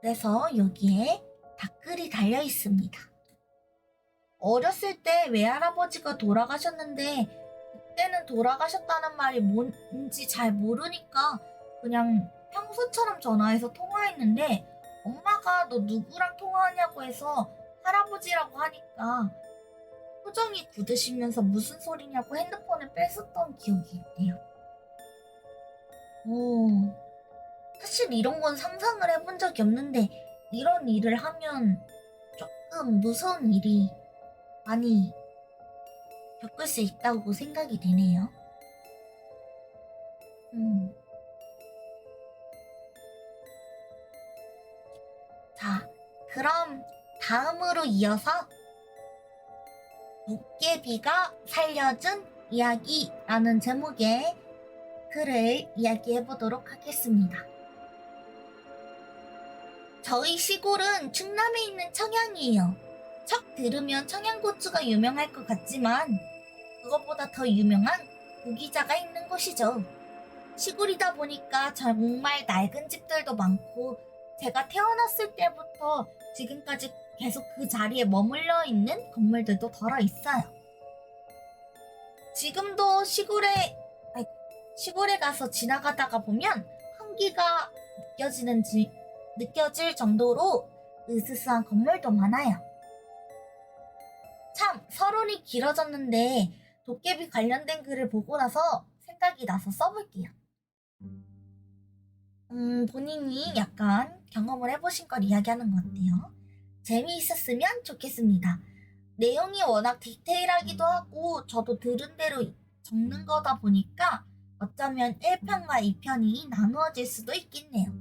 그래서 여기에 댓글이 달려 있습니다. 어렸을 때 외할아버지가 돌아가셨는데 그때는 돌아가셨다는 말이 뭔지 잘 모르니까 그냥 평소처럼 전화해서 통화했는데 엄마가 너 누구랑 통화하냐고 해서 할아버지라고 하니까 표정이 굳으시면서 무슨 소리냐고 핸드폰을 뺐었던 기억이 있대요. 사실 이런 건 상상을 해본 적이 없는데 이런 일을 하면 조금 무서운 일이 많이 겪을 수 있다고 생각이 되네요. 자, 그럼 다음으로 이어서 도깨비가 살려준 이야기라는 제목의 글을 이야기해보도록 하겠습니다. 저희 시골은 충남에 있는 청양이에요. 척 들으면 청양고추가 유명할 것 같지만 그것보다 더 유명한 고기자가 있는 곳이죠. 시골이다 보니까 정말 낡은 집들도 많고 제가 태어났을 때부터 지금까지 계속 그 자리에 머물러 있는 건물들도 덜어 있어요. 지금도 시골에 가서 지나가다가 보면 한기가 느껴질 정도로 으스스한 건물도 많아요. 참 서론이 길어졌는데 도깨비 관련된 글을 보고 나서 생각이 나서 써볼게요. 본인이 약간 경험을 해보신 걸 이야기하는 것 같아요. 재미있었으면 좋겠습니다. 내용이 워낙 디테일하기도 하고 저도 들은 대로 적는 거다 보니까 어쩌면 1편과 2편이 나누어질 수도 있겠네요.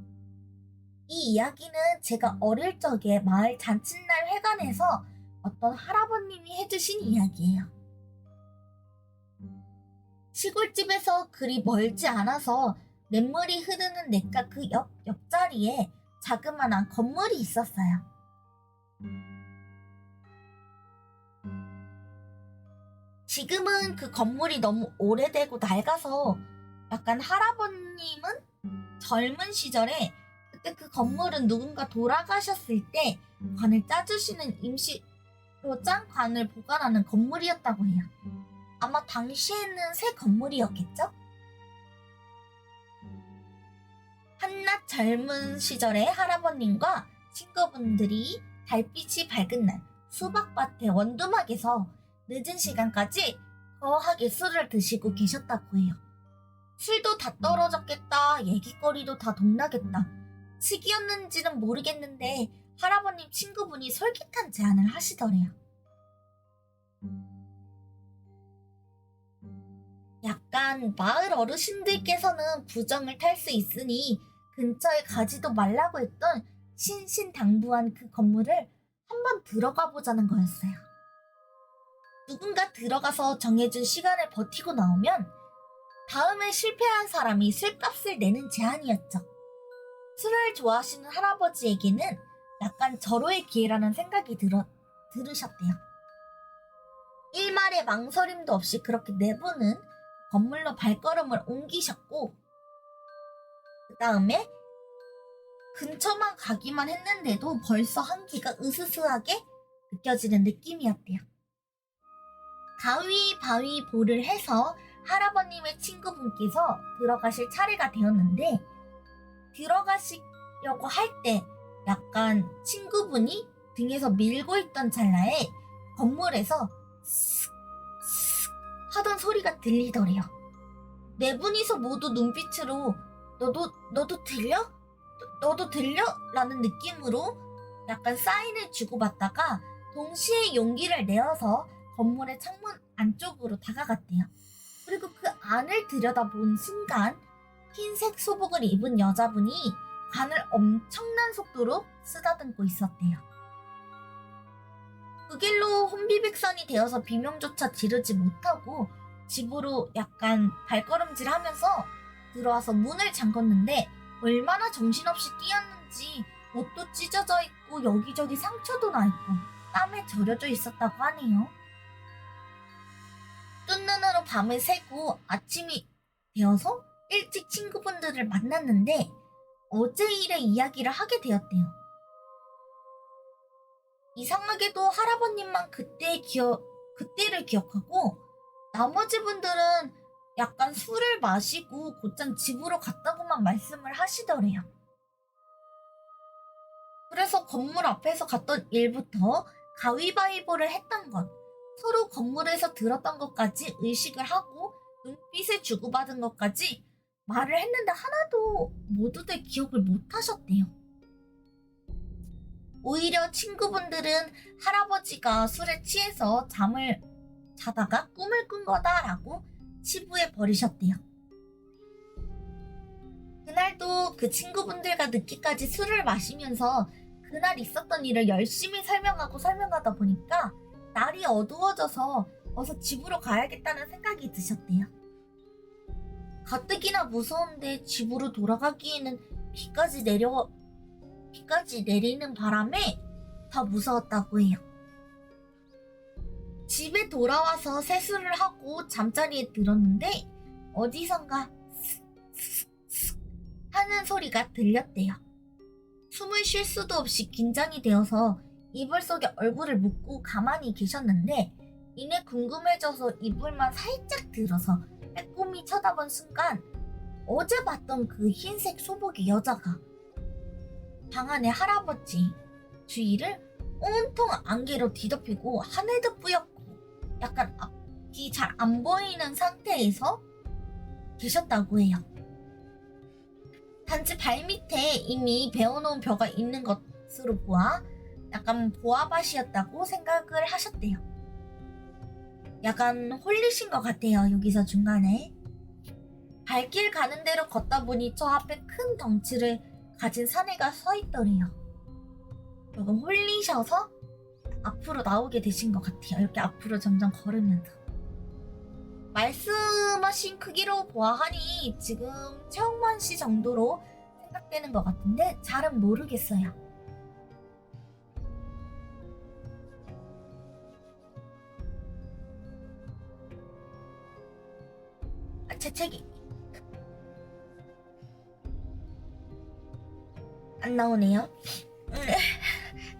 이 이야기는 제가 어릴 적에 마을 잔칫날 회관에서 어떤 할아버님이 해주신 이야기예요. 시골집에서 그리 멀지 않아서 냇물이 흐르는 냇가 그 옆자리에 자그마한 건물이 있었어요. 지금은 그 건물이 너무 오래되고 낡아서 약간 할아버님은 젊은 시절에 그때 그 건물은 누군가 돌아가셨을 때 관을 짜주시는 임시로 짠 관을 보관하는 건물이었다고 해요. 아마 당시에는 새 건물이었겠죠? 한낮 젊은 시절에 할아버님과 친구분들이 달빛이 밝은 날 수박밭의 원두막에서 늦은 시간까지 거하게 술을 드시고 계셨다고 해요. 술도 다 떨어졌겠다, 얘기거리도 다 동나겠다. 시기였는지는 모르겠는데 할아버님 친구분이 솔깃한 제안을 하시더래요. 약간 마을 어르신들께서는 부정을 탈 수 있으니 근처에 가지도 말라고 했던 신신당부한 그 건물을 한번 들어가 보자는 거였어요. 누군가 들어가서 정해준 시간을 버티고 나오면 다음에 실패한 사람이 술값을 내는 제안이었죠. 술을 좋아하시는 할아버지에게는 약간 절호의 기회라는 생각이 들으셨대요. 일말의 망설임도 없이 그렇게 내부는 건물로 발걸음을 옮기셨고 그 다음에 근처만 가기만 했는데도 벌써 한기가 으스스하게 느껴지는 느낌이었대요. 가위바위보를 해서 할아버님의 친구분께서 들어가실 차례가 되었는데 들어가시려고 할 때 약간 친구분이 등에서 밀고 있던 찰나에 건물에서 슥슥 하던 소리가 들리더래요. 네 분이서 모두 눈빛으로 너도 들려? 너도 들려? 라는 느낌으로 약간 사인을 주고받다가 동시에 용기를 내어서 건물의 창문 안쪽으로 다가갔대요. 그리고 그 안을 들여다본 순간 흰색 소복을 입은 여자분이 관을 엄청난 속도로 쓰다듬고 있었대요. 그 길로 혼비백산이 되어서 비명조차 지르지 못하고 집으로 약간 발걸음질하면서 들어와서 문을 잠궜는데 얼마나 정신없이 뛰었는지 옷도 찢어져 있고 여기저기 상처도 나 있고 땀에 절여져 있었다고 하네요. 뜬 눈으로 밤을 새고 아침이 되어서 일찍 친구분들을 만났는데 어제 일의 이야기를 하게 되었대요. 이상하게도 할아버님만 그때를 기억하고 나머지 분들은 약간 술을 마시고 곧장 집으로 갔다고만 말씀을 하시더래요. 그래서 건물 앞에서 갔던 일부터 가위바위보를 했던 것, 서로 건물에서 들었던 것까지 의식을 하고 눈빛을 주고받은 것까지 말을 했는데 하나도 모두들 기억을 못 하셨대요. 오히려 친구분들은 할아버지가 술에 취해서 잠을 자다가 꿈을 꾼 거다라고 치부해 버리셨대요. 그날도 그 친구분들과 늦게까지 술을 마시면서 그날 있었던 일을 열심히 설명하다 보니까 날이 어두워져서 어서 집으로 가야겠다는 생각이 드셨대요. 가뜩이나 무서운데 집으로 돌아가기에는 비까지 내리는 바람에 더 무서웠다고 해요. 집에 돌아와서 세수를 하고 잠자리에 들었는데 어디선가 슥슥슥 하는 소리가 들렸대요. 숨을 쉴 수도 없이 긴장이 되어서 이불 속에 얼굴을 묻고 가만히 계셨는데 이내 궁금해져서 이불만 살짝 들어서 빼꼼히 쳐다본 순간 어제 봤던 그 흰색 소복의 여자가 방 안에 할아버지 주위를 온통 안개로 뒤덮이고 하늘도 뿌옇고 약간 앞이 잘 안 보이는 상태에서 계셨다고 해요. 단지 발밑에 이미 베어놓은 벼가 있는 것으로 보아 약간 보아밭이었다고 생각을 하셨대요. 약간 홀리신 것 같아요. 여기서 중간에 발길 가는 대로 걷다 보니 저 앞에 큰 덩치를 가진 사내가 서 있더래요. 조금 홀리셔서 앞으로 나오게 되신 것 같아요. 이렇게 앞으로 점점 걸으면서 말씀하신 크기로 보아하니 지금 최홍만 씨 정도로 생각되는 것 같은데 잘은 모르겠어요. 안 나오네요.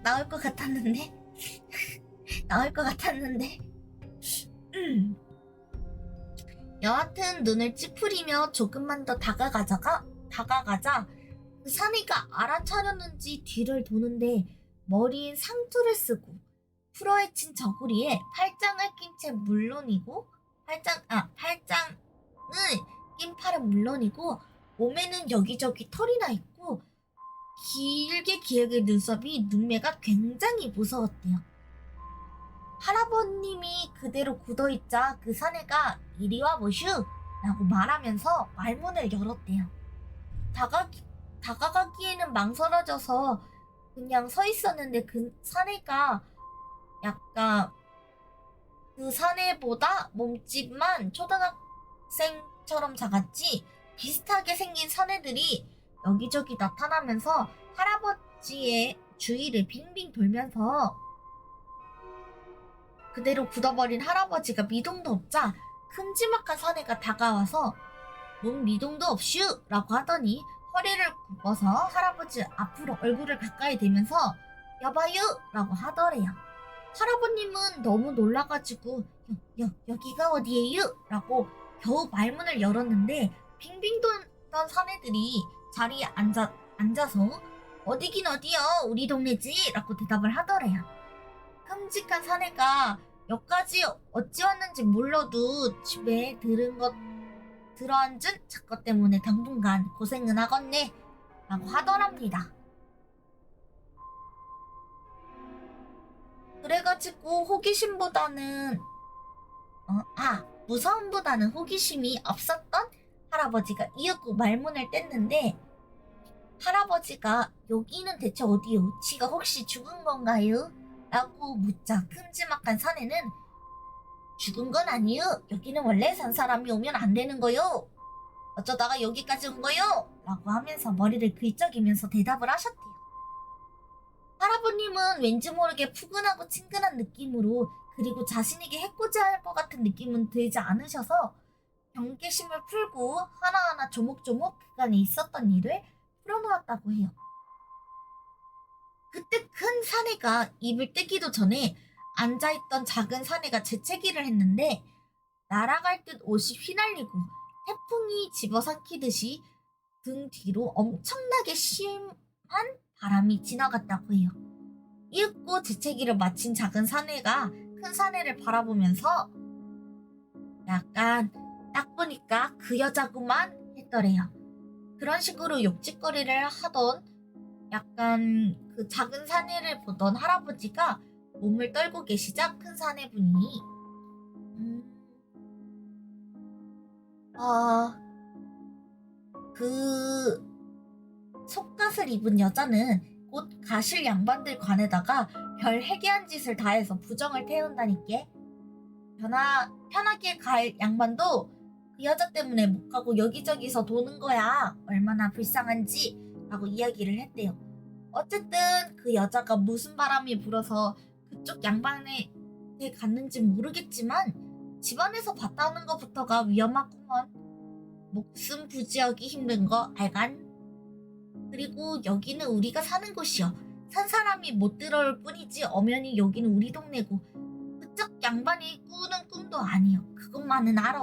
나올 것 같았는데. 나올 것 같았는데. 여하튼 눈을 찌푸리며 조금만 더 다가가자 그 사내가 알아차렸는지 뒤를 도는데 머리엔 상투를 쓰고 풀어헤친 저고리에 팔짱을 낀 채 물론이고 팔짱을 낀 팔은 물론이고 몸에는 여기저기 털이 나 있고 길게 눈썹이 눈매가 굉장히 무서웠대요. 할아버님이 그대로 굳어있자 그 사내가 이리 와 보슈 라고 말하면서 말문을 열었대요. 다가가기에는 망설여져서 그냥 서 있었는데 그 사내가 약간 그 사내보다 몸집만 초등학생처럼 작았지 비슷하게 생긴 사내들이 여기저기 나타나면서 할아버지의 주위를 빙빙 돌면서 그대로 굳어버린 할아버지가 미동도 없자 큼지막한 사내가 다가와서 뭔 미동도 없슈 라고 하더니 허리를 굽어서 할아버지 앞으로 얼굴을 가까이 대면서 여봐요 라고 하더래요. 할아버님은 너무 놀라가지고 여기가 어디예요? 라고 겨우 말문을 열었는데 빙빙 돌던 사내들이 자리에 앉아서 어디긴 어디요 우리 동네지 라고 대답을 하더래요. 끔찍한 사내가 여기까지 어찌 왔는지 몰라도 집에 들어앉은 작것 때문에 당분간 고생은 하겠네 라고 하더랍니다. 그래가지고 무서움보다는 호기심이 없었던 할아버지가 이윽고 말문을 뗐는데 할아버지가 여기는 대체 어디요? 지가 혹시 죽은 건가요? 라고 묻자 큼지막한 사내는 죽은 건 아니요. 여기는 원래 산 사람이 오면 안 되는 거요. 어쩌다가 여기까지 온 거요? 라고 하면서 머리를 긁적이면서 대답을 하셨대요. 할아버님은 왠지 모르게 푸근하고 친근한 느낌으로 그리고 자신에게 해코지할 것 같은 느낌은 들지 않으셔서 경계심을 풀고 하나하나 조목조목 그간에 있었던 일을 풀어놓았다고 해요. 그때 큰 사내가 입을 떼기도 전에 앉아있던 작은 사내가 재채기를 했는데 날아갈 듯 옷이 휘날리고 태풍이 집어삼키듯이 등 뒤로 엄청나게 심한 바람이 지나갔다고 해요. 이윽고 재채기를 마친 작은 사내가 큰 사내를 바라보면서 약간 딱 보니까 그 여자구만 했더래요. 그런 식으로 욕짓거리를 하던 약간 그 작은 사내를 보던 할아버지가 몸을 떨고 계시자 큰 사내분이 그 속갓을 입은 여자는 곧 가실 양반들 관에다가 별 해괴한 짓을 다해서 부정을 태운다니께. 편하게 갈 양반도 그 여자 때문에 못 가고 여기저기서 도는 거야. 얼마나 불쌍한지 라고 이야기를 했대요. 어쨌든 그 여자가 무슨 바람이 불어서 그쪽 양반에 갔는지 모르겠지만 집안에서 봤다는 것부터가 위험하구먼. 목숨 부지하기 힘든 거 알간? 그리고 여기는 우리가 사는 곳이여. 산 사람이 못 들어올 뿐이지 엄연히 여기는 우리 동네고 그쪽 양반이 꾸는 꿈도 아니여. 그것만은 알아.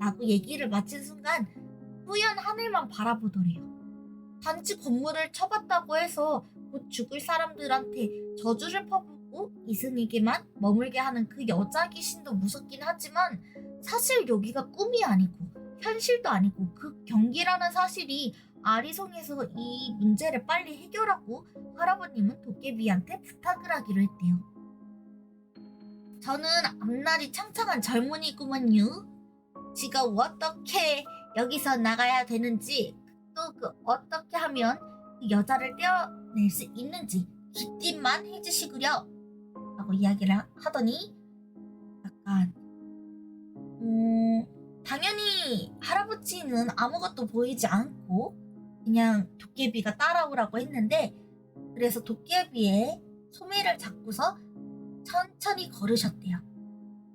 라고 얘기를 마친 순간 뿌연 하늘만 바라보더래요. 단지 건물을 쳐봤다고 해서 곧 죽을 사람들한테 저주를 퍼붓고 이승에게만 머물게 하는 그 여자 귀신도 무섭긴 하지만 사실 여기가 꿈이 아니고 현실도 아니고 그 경기라는 사실이 아리송해서 이 문제를 빨리 해결하고 할아버님은 도깨비한테 부탁을 하기로 했대요. 저는 앞날이 창창한 젊은이구먼요. 지가 어떻게 여기서 나가야 되는지 또 그 어떻게 하면 그 여자를 떼어낼 수 있는지 기띠만 해주시구려 라고 이야기를 하더니 약간 당연히 할아버지는 아무것도 보이지 않고 그냥 도깨비가 따라오라고 했는데 그래서 도깨비의 소매를 잡고서 천천히 걸으셨대요.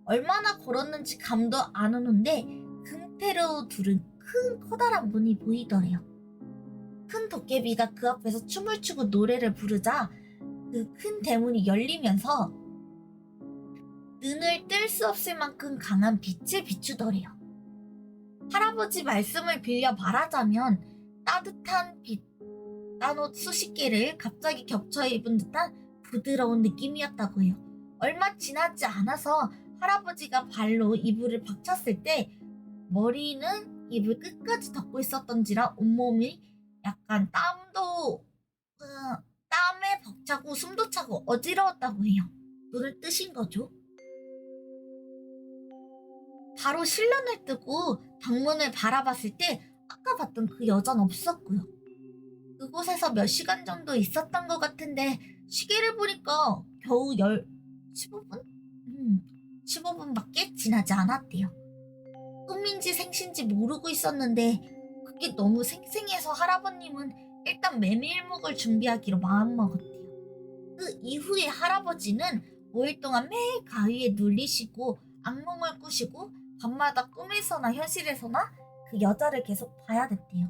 얼마나 걸었는지 감도 안 오는데 금태로 두른 큰 커다란 문이 보이더래요. 큰 도깨비가 그 앞에서 춤을 추고 노래를 부르자 그 큰 대문이 열리면서 눈을 뜰 수 없을 만큼 강한 빛을 비추더래요. 할아버지 말씀을 빌려 말하자면 따뜻한 빛, 딴옷 수십 개를 갑자기 겹쳐 입은 듯한 부드러운 느낌이었다고 해요. 얼마 지나지 않아서 할아버지가 발로 이불을 박쳤을 때 머리는 이불 끝까지 덮고 있었던지라 온몸이 약간 땀에 벅차고 숨도 차고 어지러웠다고 해요. 눈을 뜨신 거죠. 바로 실눈을 뜨고 방문을 바라봤을 때 아까 봤던 그 여자는 없었고요. 그곳에서 몇 시간 정도 있었던 것 같은데 시계를 보니까 겨우 15분? 15분밖에 지나지 않았대요. 꿈인지 생신지 모르고 있었는데 그게 너무 생생해서 할아버님은 일단 메밀묵을 준비하기로 마음먹었대요. 그 이후에 할아버지는 5일 동안 매일 가위에 눌리시고 악몽을 꾸시고 밤마다 꿈에서나 현실에서나 그 여자를 계속 봐야 됐대요.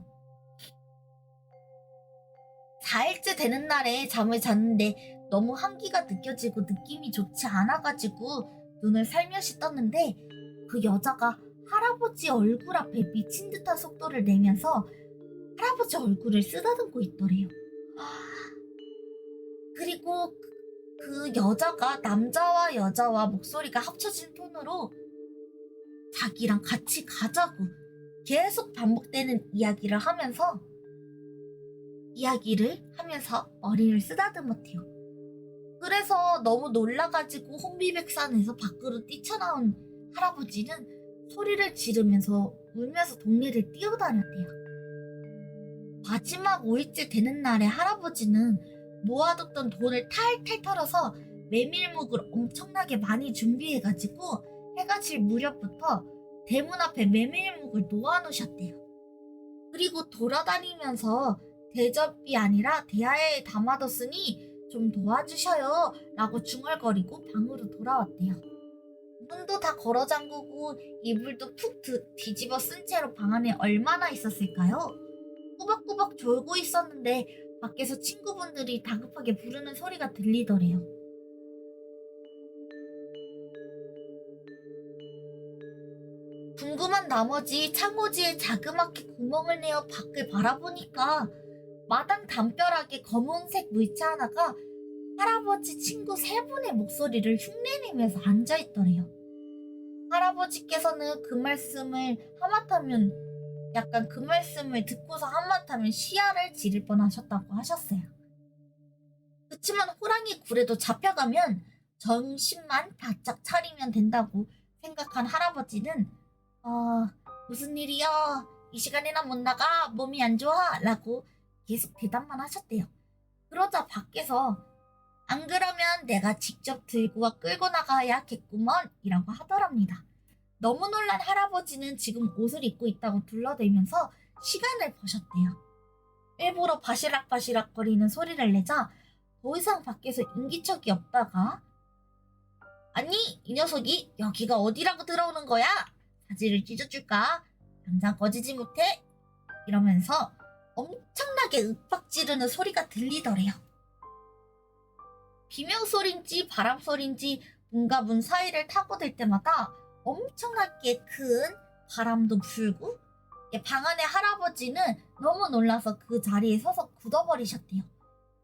4일째 되는 날에 잠을 잤는데 너무 한기가 느껴지고 느낌이 좋지 않아가지고 눈을 살며시 떴는데 그 여자가 할아버지 얼굴 앞에 미친 듯한 속도를 내면서 할아버지 얼굴을 쓰다듬고 있더래요. 그리고 그 여자가 남자와 여자와 목소리가 합쳐진 톤으로 자기랑 같이 가자고 계속 반복되는 이야기를 하면서 머리를 쓰다듬었대요. 그래서 너무 놀라가지고 혼비백산해서 밖으로 뛰쳐나온 할아버지는 소리를 지르면서 울면서 동네를 뛰어다녔대요. 마지막 5일째 되는 날에 할아버지는 모아뒀던 돈을 탈탈 털어서 메밀묵을 엄청나게 많이 준비해가지고 해가 질 무렵부터 대문 앞에 메밀묵을 놓아놓으셨대요. 그리고 돌아다니면서 대접이 아니라 대야에 담아뒀으니 좀 도와주셔요 라고 중얼거리고 방으로 돌아왔대요. 문도 다 걸어 잠그고 이불도 푹 뒤집어 쓴 채로 방 안에 얼마나 있었을까요? 꾸벅꾸벅 졸고 있었는데 밖에서 친구분들이 다급하게 부르는 소리가 들리더래요. 궁금한 나머지 창호지에 자그맣게 구멍을 내어 밖을 바라보니까 마당 담벼락에 검은색 물체 하나가 할아버지 친구 세 분의 목소리를 흉내내면서 앉아있더래요. 할아버지께서는 그 말씀을 듣고서 하마터면 시야를 지를 뻔하셨다고 하셨어요. 그치만 호랑이 굴에도 잡혀가면 정신만 바짝 차리면 된다고 생각한 할아버지는 무슨 일이야? 이 시간이나 못 나가? 몸이 안 좋아? 라고 계속 대답만 하셨대요. 그러자 밖에서 안 그러면 내가 직접 들고 끌고 나가야겠구먼 이라고 하더랍니다. 너무 놀란 할아버지는 지금 옷을 입고 있다고 둘러대면서 시간을 보셨대요. 일부러 바시락바시락 거리는 소리를 내자 더 이상 밖에서 인기척이 없다가 아니 이 녀석이 여기가 어디라고 들어오는 거야? 사지를 찢어줄까? 당장 꺼지지 못해? 이러면서 엄청나게 윽박 지르는 소리가 들리더래요. 비명소리인지 바람소리인지 문과 문 사이를 타고 들 때마다 엄청나게 큰 바람도 불고 방 안의 할아버지는 너무 놀라서 그 자리에 서서 굳어버리셨대요.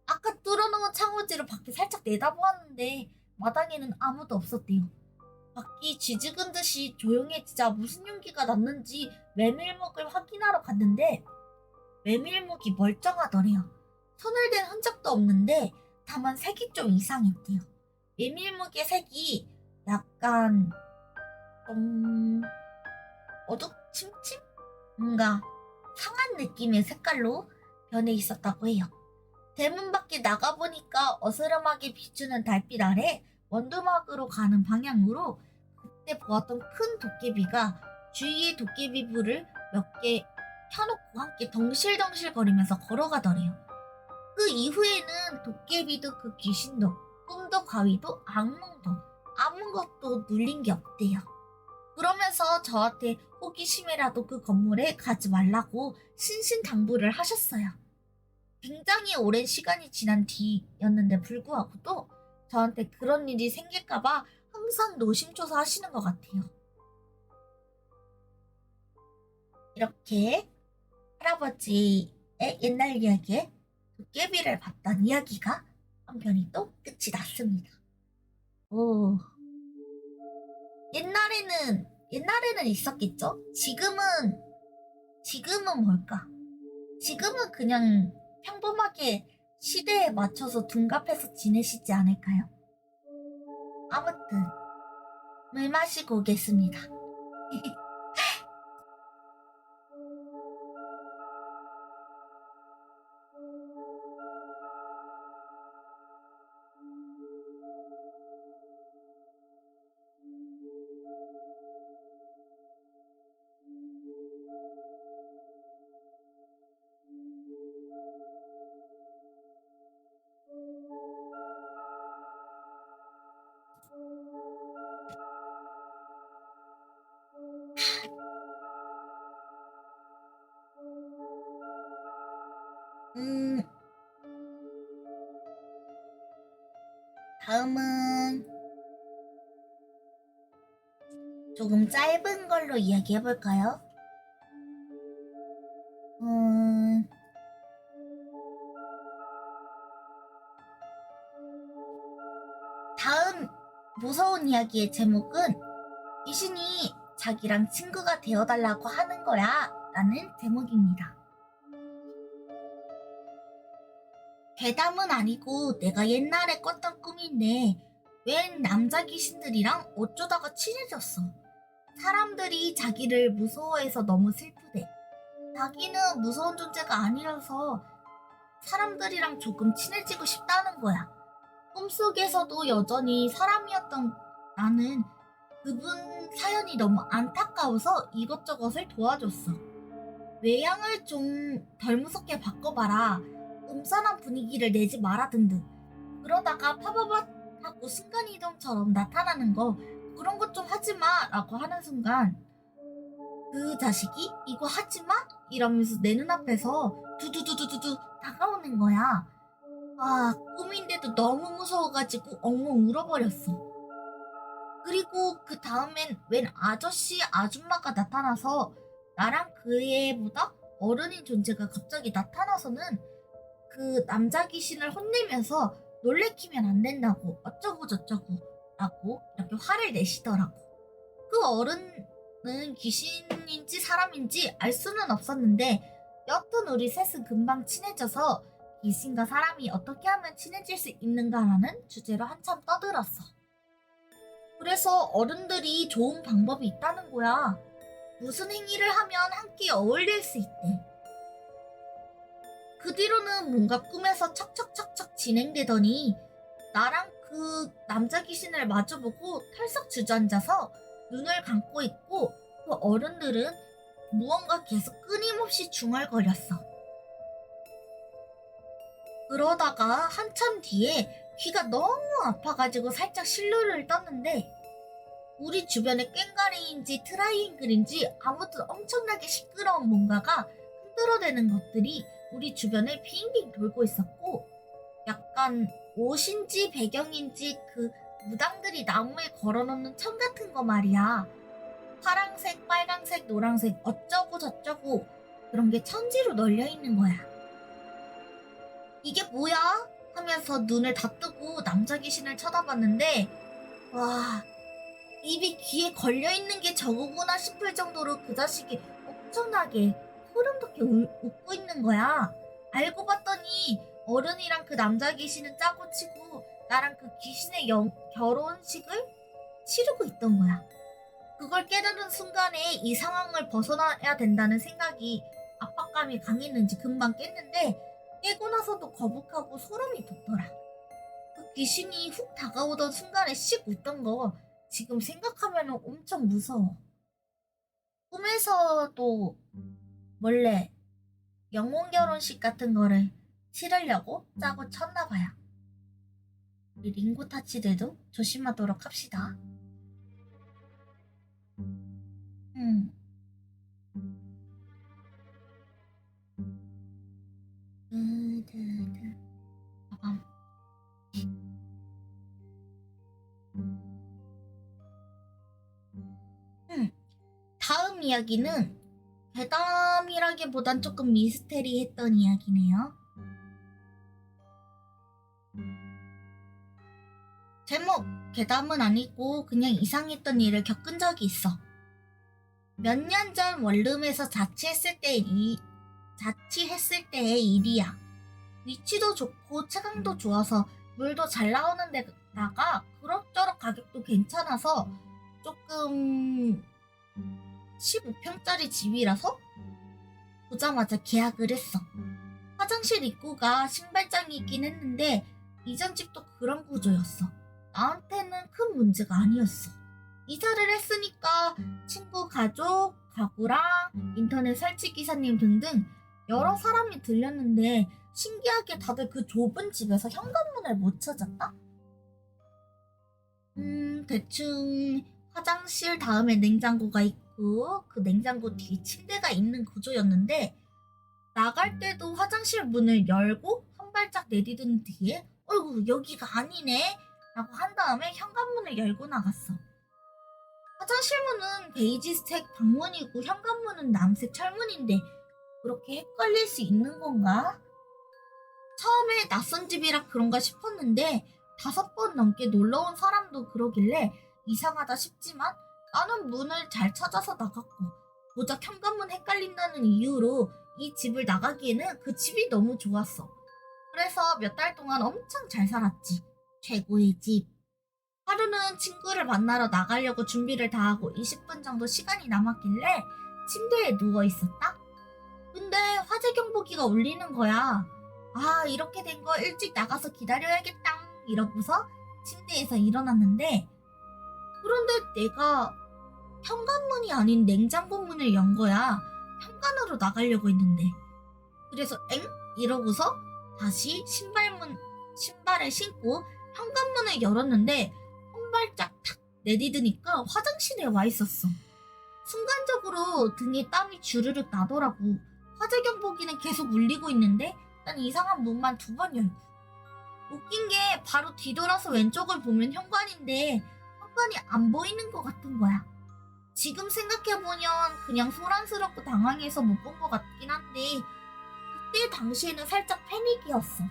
아까 뚫어놓은 창호지를 밖에 살짝 내다보았는데 마당에는 아무도 없었대요. 밖이 쥐죽은 듯이 조용해지자 무슨 용기가 났는지 메밀묵을 확인하러 갔는데 메밀묵이 멀쩡하더래요. 손을 댄 흔적도 없는데 다만 색이 좀 이상했대요. 메밀묵의 색이 약간 어둑침침? 뭔가 상한 느낌의 색깔로 변해 있었다고 해요. 대문 밖에 나가보니까 어스름하게 비추는 달빛 아래 원두막으로 가는 방향으로 그때 보았던 큰 도깨비가 주위에 도깨비 불을 몇 개 켜놓고 함께 덩실덩실 거리면서 걸어가더래요. 그 이후에는 도깨비도 그 귀신도 꿈도 가위도 악몽도 아무것도 눌린 게 없대요. 그러면서 저한테 호기심이라도 그 건물에 가지 말라고 신신당부를 하셨어요. 굉장히 오랜 시간이 지난 뒤였는데 불구하고도 저한테 그런 일이 생길까봐 항상 노심초사하시는 것 같아요. 이렇게 할아버지의 옛날 이야기에 도깨비를 봤던 이야기가 한 편이 또 끝이 났습니다. 오, 옛날에는 있었겠죠? 지금은 뭘까? 지금은 그냥 평범하게 시대에 맞춰서 둔갑해서 지내시지 않을까요? 아무튼 물 마시고 오겠습니다. 음, 다음은 조금 짧은 걸로 이야기해볼까요? 음, 다음 무서운 이야기의 제목은 귀신이 자기랑 친구가 되어달라고 하는 거야 라는 제목입니다. 괴담은 아니고 내가 옛날에 꿨던 꿈인데 웬 남자 귀신들이랑 어쩌다가 친해졌어. 사람들이 자기를 무서워해서 너무 슬프대. 자기는 무서운 존재가 아니라서 사람들이랑 조금 친해지고 싶다는 거야. 꿈속에서도 여전히 사람이었던 나는 그분 사연이 너무 안타까워서 이것저것을 도와줬어. 외양을 좀 덜 무섭게 바꿔봐라. 음산한 분위기를 내지 마라 등등. 그러다가 파바밭 하고 순간이동처럼 나타나는 거 그런 것 좀 하지마 라고 하는 순간 그 자식이 이거 하지마? 이러면서 내 눈앞에서 두두두두두두 다가오는 거야. 아, 꿈인데도 너무 무서워가지고 엉엉 울어버렸어. 그리고 그 다음엔 웬 아저씨 아줌마가 나타나서 나랑 그 애보다 어른인 존재가 갑자기 나타나서는 그 남자 귀신을 혼내면서 놀래키면 안 된다고 어쩌고 저쩌고 라고 이렇게 화를 내시더라고. 그 어른은 귀신인지 사람인지 알 수는 없었는데 여튼 우리 셋은 금방 친해져서 귀신과 사람이 어떻게 하면 친해질 수 있는가라는 주제로 한참 떠들었어. 그래서 어른들이 좋은 방법이 있다는 거야. 무슨 행위를 하면 함께 어울릴 수 있대. 그 뒤로는 뭔가 꿈에서 척척척척 진행되더니 나랑 그 남자 귀신을 마주보고 털썩 주저앉아서 눈을 감고 있고 그 어른들은 무언가 계속 끊임없이 중얼거렸어. 그러다가 한참 뒤에 귀가 너무 아파가지고 살짝 실루를 떴는데 우리 주변에 꽹과리인지 트라이앵글인지 아무튼 엄청나게 시끄러운 뭔가가 흔들어대는 것들이 우리 주변을 빙빙 돌고 있었고 약간 옷인지 배경인지 그 무당들이 나무에 걸어놓는 천 같은 거 말이야. 파랑색, 빨강색, 노랑색 어쩌고 저쩌고 그런 게 천지로 널려 있는 거야. 이게 뭐야? 하면서 눈을 다 뜨고 남자 귀신을 쳐다봤는데 와, 입이 귀에 걸려있는 게 저거구나 싶을 정도로 그 자식이 엄청나게 소름 돋게 웃고 있는 거야. 알고 봤더니 어른이랑 그 남자 귀신은 짜고 치고 나랑 그 귀신의 결혼식을 치르고 있던 거야. 그걸 깨달은 순간에 이 상황을 벗어나야 된다는 생각이 압박감이 강했는지 금방 깼는데 깨고 나서도 거북하고 소름이 돋더라. 그 귀신이 훅 다가오던 순간에 씩 웃던 거 지금 생각하면 엄청 무서워. 꿈에서도 원래 영혼 결혼식 같은 거를 치르려고 짜고 쳤나봐요. 우리 링고타치들도 조심하도록 합시다. 음. 빠밤. 다음 이야기는 괴담이라기보단 조금 미스테리했던 이야기네요. 제목, 괴담은 아니고 그냥 이상했던 일을 겪은 적이 있어. 몇 년 전 원룸에서 자취했을 때의 일이야. 위치도 좋고 채광도 좋아서 물도 잘 나오는 데다가 그럭저럭 가격도 괜찮아서 조금 15평짜리 집이라서 보자마자 계약을 했어. 화장실 입구가 신발장이 있긴 했는데 이전 집도 그런 구조였어. 나한테는 큰 문제가 아니었어. 이사를 했으니까 친구, 가족, 가구랑 인터넷 설치 기사님 등등 여러 사람이 들렸는데 신기하게 다들 그 좁은 집에서 현관문을 못 찾았다? 대충 화장실 다음에 냉장고가 있고 그 냉장고 뒤에 침대가 있는 구조였는데 나갈 때도 화장실 문을 열고 한 발짝 내디딘 뒤에 어이구 여기가 아니네 라고 한 다음에 현관문을 열고 나갔어. 화장실 문은 베이지색 방문이고 현관문은 남색 철문인데 그렇게 헷갈릴 수 있는 건가? 처음에 낯선 집이라 그런가 싶었는데 5번 넘게 놀러온 사람도 그러길래 이상하다 싶지만 나는 문을 잘 찾아서 나갔고 고작 현관문 헷갈린다는 이유로 이 집을 나가기에는 그 집이 너무 좋았어. 그래서 몇 달 동안 엄청 잘 살았지. 최고의 집. 하루는 친구를 만나러 나가려고 준비를 다 하고 20분 정도 시간이 남았길래 침대에 누워 있었다. 근데 화재 경보기가 울리는 거야. 아, 이렇게 된 거 일찍 나가서 기다려야겠다. 이러고서 침대에서 일어났는데 그런데 내가 현관문이 아닌 냉장고 문을 연 거야. 현관으로 나가려고 했는데. 그래서 엥? 이러고서 다시 신발을 신고 현관문을 열었는데 한 발짝 탁 내디드니까 화장실에 와 있었어. 순간적으로 등에 땀이 주르륵 나더라고. 화재 경보기는 계속 울리고 있는데 난 이상한 문만 2번 열고. 웃긴 게 바로 뒤돌아서 왼쪽을 보면 현관인데 현관이 안 보이는 것 같은 거야. 지금 생각해보면 그냥 소란스럽고 당황해서 못 본 것 같긴 한데 그때 당시에는 살짝 패닉이었어.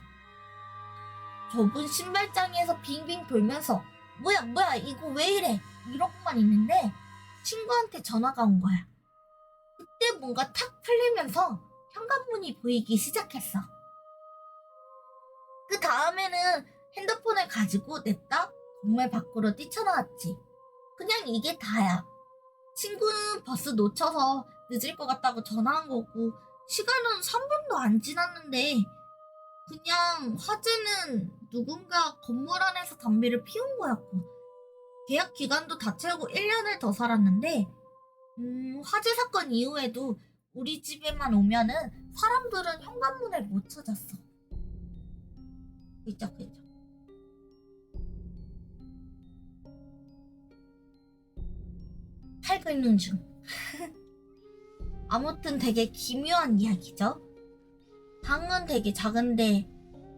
좁은 신발장에서 빙빙 돌면서 뭐야 이거 왜 이래 이러고만 있는데 친구한테 전화가 온 거야. 그때 뭔가 탁 풀리면서 현관문이 보이기 시작했어. 그 다음에는 핸드폰을 가지고 냈다 건물 밖으로 뛰쳐나왔지. 그냥 이게 다야. 친구는 버스 놓쳐서 늦을 것 같다고 전화한 거고 시간은 3분도 안 지났는데 그냥 화재는 누군가 건물 안에서 담배를 피운 거였고 계약 기간도 다 채우고 1년을 더 살았는데 화재 사건 이후에도 우리 집에만 오면은 사람들은 현관문을 못 찾았어. 그죠. 팔 긁는 중. 아무튼 되게 기묘한 이야기죠. 방은 되게 작은데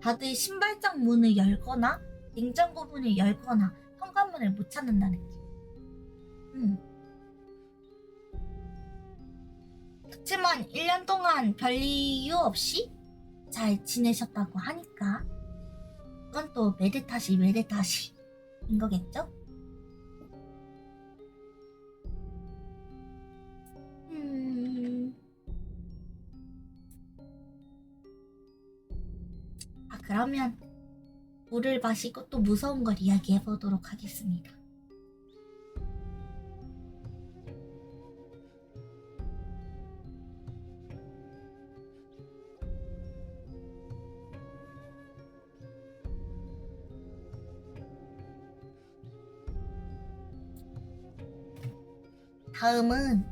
다들 신발장 문을 열거나 냉장고 문을 열거나 현관문을 못 찾는다는 게. 그치만 1년 동안 별 이유 없이 잘 지내셨다고 하니까 그건 또 메데타시인 거겠죠? 그러면 물을 마시고 또 무서운 걸 이야기해보도록 하겠습니다. 다음은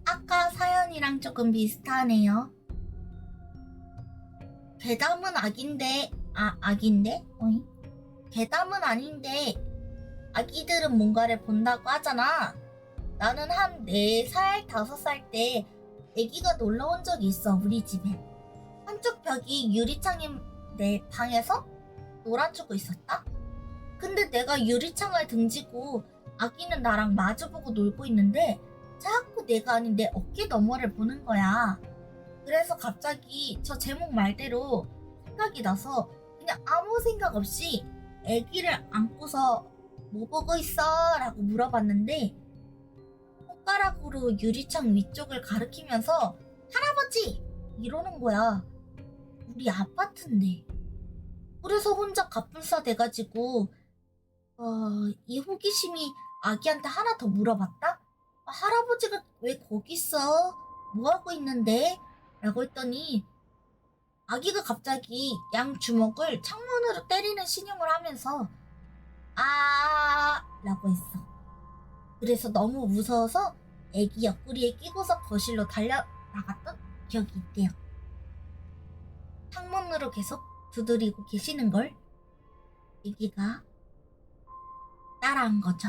아까 사연이랑 조금 비슷하네요. 괴담은 아닌데 아기인데? 어잉? 괴담은 아닌데 아기들은 뭔가를 본다고 하잖아. 나는 한 4살, 5살 때 아기가 놀러 온 적이 있어, 우리 집에. 한쪽 벽이 유리창인 내 방에서 놀아주고 있었다? 근데 내가 유리창을 등지고 아기는 나랑 마주보고 놀고 있는데 자꾸 내가 아닌 내 어깨 너머를 보는 거야. 그래서 갑자기 저 제목 말대로 생각이 나서 그냥 아무 생각 없이 아기를 안고서 뭐 보고 있어? 라고 물어봤는데 손가락으로 유리창 위쪽을 가리키면서 할아버지! 이러는 거야. 우리 아파트인데. 그래서 혼자 갑분싸 돼가지고 이 호기심이 아기한테 하나 더 물어봤다? 할아버지가 왜 거기 있어? 뭐 하고 있는데? 라고 했더니 아기가 갑자기 양 주먹을 창문으로 때리는 신용을 하면서 라고 했어. 그래서 너무 무서워서 아기 옆구리에 끼고서 거실로 달려나갔던 기억이 있대요. 창문으로 계속 두드리고 계시는걸 아기가 따라한 거죠.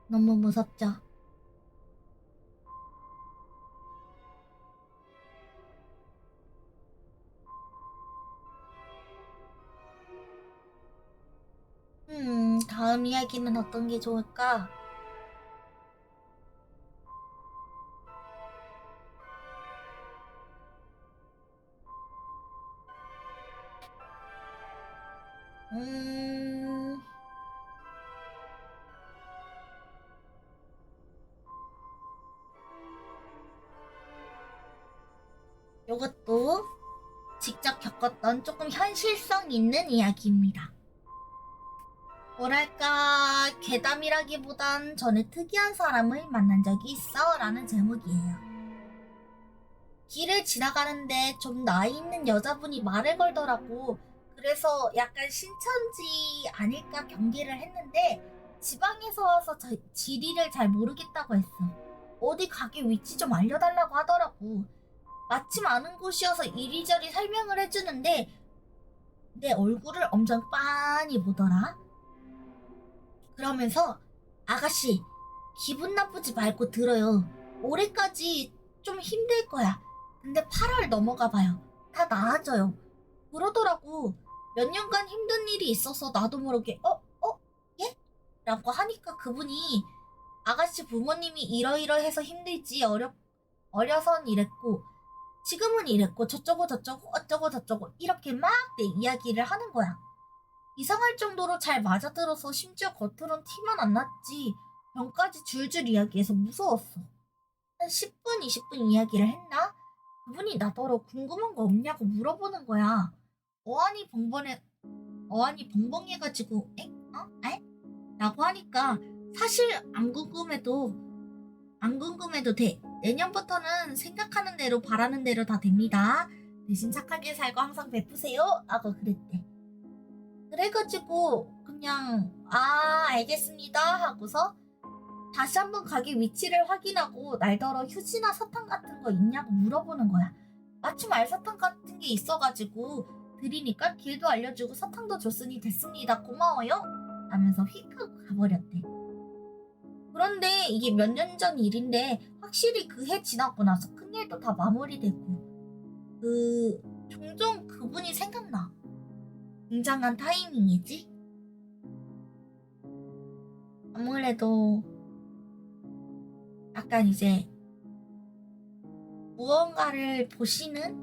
너무 무섭죠. 다음 이야기는 어떤 게 좋을까? 음, 요것도 직접 겪었던 조금 현실성 있는 이야기입니다. 뭐랄까, 괴담이라기보단 전에 특이한 사람을 만난 적이 있어 라는 제목이에요. 길을 지나가는데 좀 나이 있는 여자분이 말을 걸더라고. 그래서 약간 신천지 아닐까 경계를 했는데 지방에서 와서 지리를 잘 모르겠다고 했어. 어디 가게 위치 좀 알려달라고 하더라고. 마침 아는 곳이어서 이리저리 설명을 해주는데 내 얼굴을 엄청 빤히 보더라. 그러면서 아가씨 기분 나쁘지 말고 들어요. 올해까지 좀 힘들 거야. 근데 8월 넘어가 봐요. 다 나아져요. 그러더라고. 몇 년간 힘든 일이 있어서 나도 모르게 예? 라고 하니까 그분이 아가씨 부모님이 이러이러해서 힘들지 어려선 이랬고 지금은 이랬고 저쩌고 저쩌고 어쩌고 저쩌고 이렇게 막 내 이야기를 하는 거야. 이상할 정도로 잘 맞아들어서 심지어 겉으론 티만 안 났지 병까지 줄줄 이야기해서 무서웠어. 한 10분, 20분 이야기를 했나? 그분이 나더러 궁금한 거 없냐고 물어보는 거야. 어안이 벙벙해가지고 에? 에? 라고 하니까 사실 안 궁금해도 돼. 내년부터는 생각하는 대로 바라는 대로 다 됩니다. 대신 착하게 살고 항상 베푸세요. 라고 그랬대. 그래가지고 그냥 알겠습니다 하고서 다시 한번 가게 위치를 확인하고 날더러 휴지나 사탕 같은 거 있냐고 물어보는 거야. 마침 알사탕 같은 게 있어가지고 드리니까 길도 알려주고 사탕도 줬으니 됐습니다. 고마워요. 하면서 휙 하고 가버렸대. 그런데 이게 몇 년 전 일인데 확실히 그 해 지나고 나서 큰일도 다 마무리되고 종종 그분이 생각나. 굉장한 타이밍이지? 아무래도 약간 이제 무언가를 보시는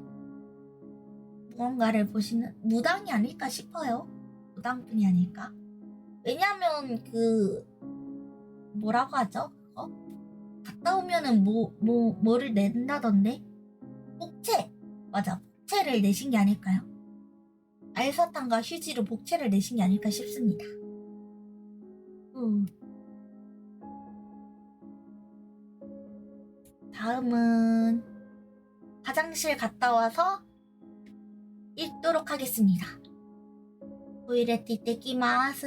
무당이 아닐까 싶어요. 무당분이 아닐까? 왜냐면 뭐라고 하죠? 그거? 갔다 오면은 뭐를 낸다던데? 복채! 맞아, 복채를 내신 게 아닐까요? 알사탕과 휴지로 복채를 내신 게 아닐까 싶습니다. 다음은 화장실 갔다 와서 읽도록 하겠습니다. 토이레 이떼키마스.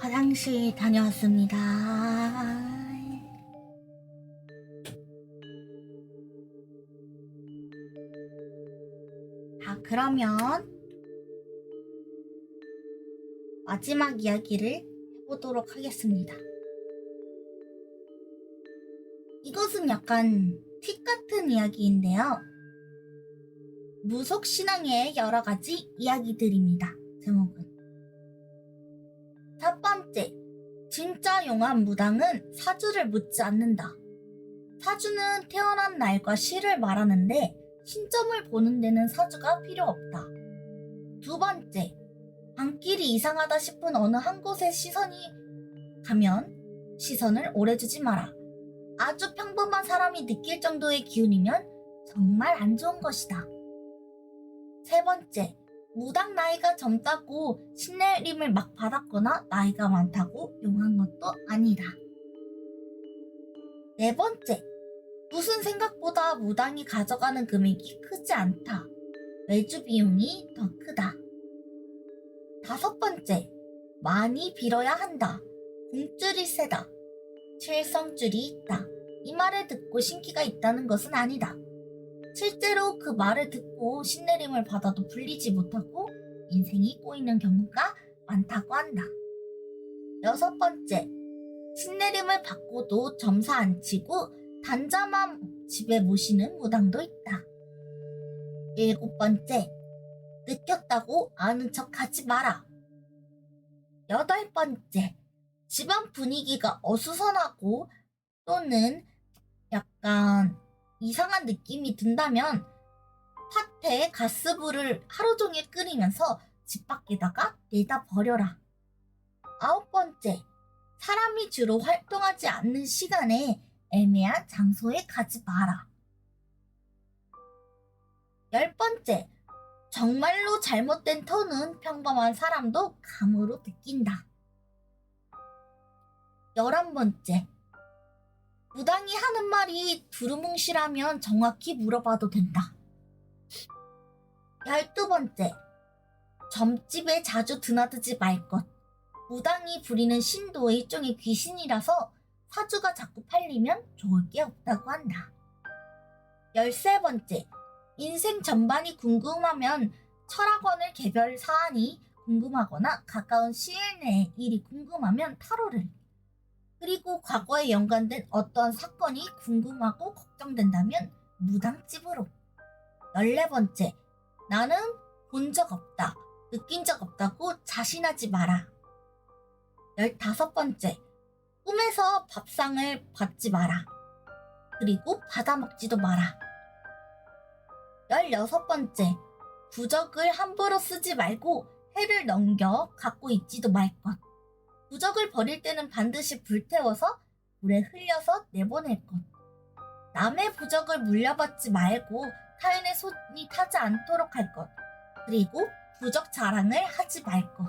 화장실 다녀왔습니다. 자, 그러면 마지막 이야기를 해보도록 하겠습니다. 이것은 약간 팁 같은 이야기인데요. 무속신앙의 여러가지 이야기들입니다. 제목은. 첫 번째, 진짜 용한 무당은 사주를 묻지 않는다. 사주는 태어난 날과 시를 말하는데 신점을 보는 데는 사주가 필요 없다. 두 번째, 방길이 이상하다 싶은 어느 한 곳에 시선이 가면 시선을 오래 두지 마라. 아주 평범한 사람이 느낄 정도의 기운이면 정말 안 좋은 것이다. 세 번째, 무당 나이가 젊다고 신내림을 막 받았거나 나이가 많다고 용한 것도 아니다. 네 번째, 무슨 생각보다 무당이 가져가는 금액이 크지 않다. 외주 비용이 더 크다. 다섯 번째, 많이 빌어야 한다. 공줄이 세다. 칠성줄이 있다. 이 말을 듣고 신기가 있다는 것은 아니다. 실제로 그 말을 듣고 신내림을 받아도 풀리지 못하고 인생이 꼬이는 경우가 많다고 한다. 여섯 번째, 신내림을 받고도 점사 안 치고 단자만 집에 모시는 무당도 있다. 일곱 번째, 느꼈다고 아는 척 하지 마라. 여덟 번째, 집안 분위기가 어수선하고 또는 약간 이상한 느낌이 든다면 팥에 가스불을 하루 종일 끓이면서 집 밖에다가 내다 버려라. 아홉 번째, 사람이 주로 활동하지 않는 시간에 애매한 장소에 가지 마라. 열 번째, 정말로 잘못된 터는 평범한 사람도 감으로 느낀다. 11번째, 무당이 하는 말이 두루뭉실하면 정확히 물어봐도 된다. 12번째, 점집에 자주 드나들지 말 것. 무당이 부리는 신도 일종의 귀신이라서 사주가 자꾸 팔리면 좋을 게 없다고 한다. 13번째, 인생 전반이 궁금하면 철학원을 개별 사안이 궁금하거나 가까운 시일 내의 일이 궁금하면 타로를, 그리고 과거에 연관된 어떤 사건이 궁금하고 걱정된다면 무당집으로. 14번째, 나는 본 적 없다, 느낀 적 없다고 자신하지 마라. 15번째, 꿈에서 밥상을 받지 마라. 그리고 받아먹지도 마라. 16번째, 부적을 함부로 쓰지 말고 해를 넘겨 갖고 있지도 말 것. 부적을 버릴 때는 반드시 불태워서 물에 흘려서 내보낼 것. 남의 부적을 물려받지 말고 타인의 손이 타지 않도록 할 것. 그리고 부적 자랑을 하지 말 것.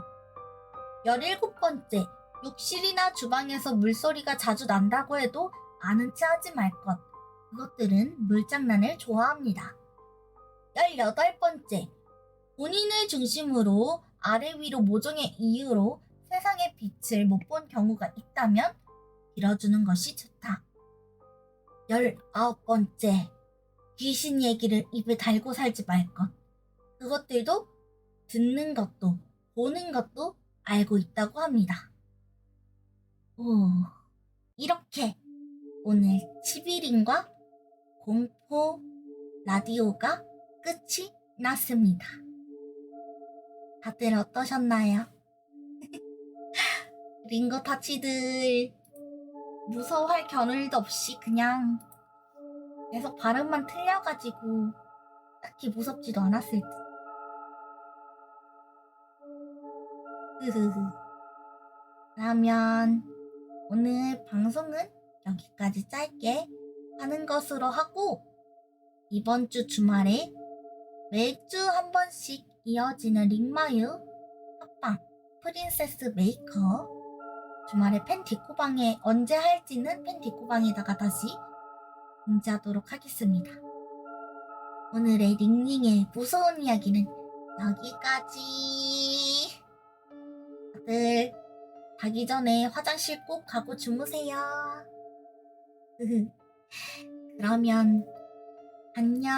17번째, 욕실이나 주방에서 물소리가 자주 난다고 해도 아는 체 하지 말 것. 그것들은 물장난을 좋아합니다. 18번째, 본인을 중심으로 아래 위로 모종의 이유로 세상의 빛을 못 본 경우가 있다면 빌어주는 것이 좋다. 19번째, 귀신 얘기를 입에 달고 살지 말 것. 그것들도 듣는 것도 보는 것도 알고 있다고 합니다. 오, 이렇게 오늘 11인과 공포 라디오가 끝이 났습니다. 다들 어떠셨나요? 링거 타치들 무서워할 겨를도 없이 그냥 계속 발음만 틀려가지고 딱히 무섭지도 않았을 듯. 그러면 오늘 방송은 여기까지 짧게 하는 것으로 하고, 이번 주 주말에 매주 한 번씩 이어지는 링마유 합방 프린세스 메이커 주말에 팬 디코방에 언제 할지는 팬 디코방에다가 다시 공지하도록 하겠습니다. 오늘의 링링의 무서운 이야기는 여기까지. 다들 자기 전에 화장실 꼭 가고 주무세요. 그러면 안녕.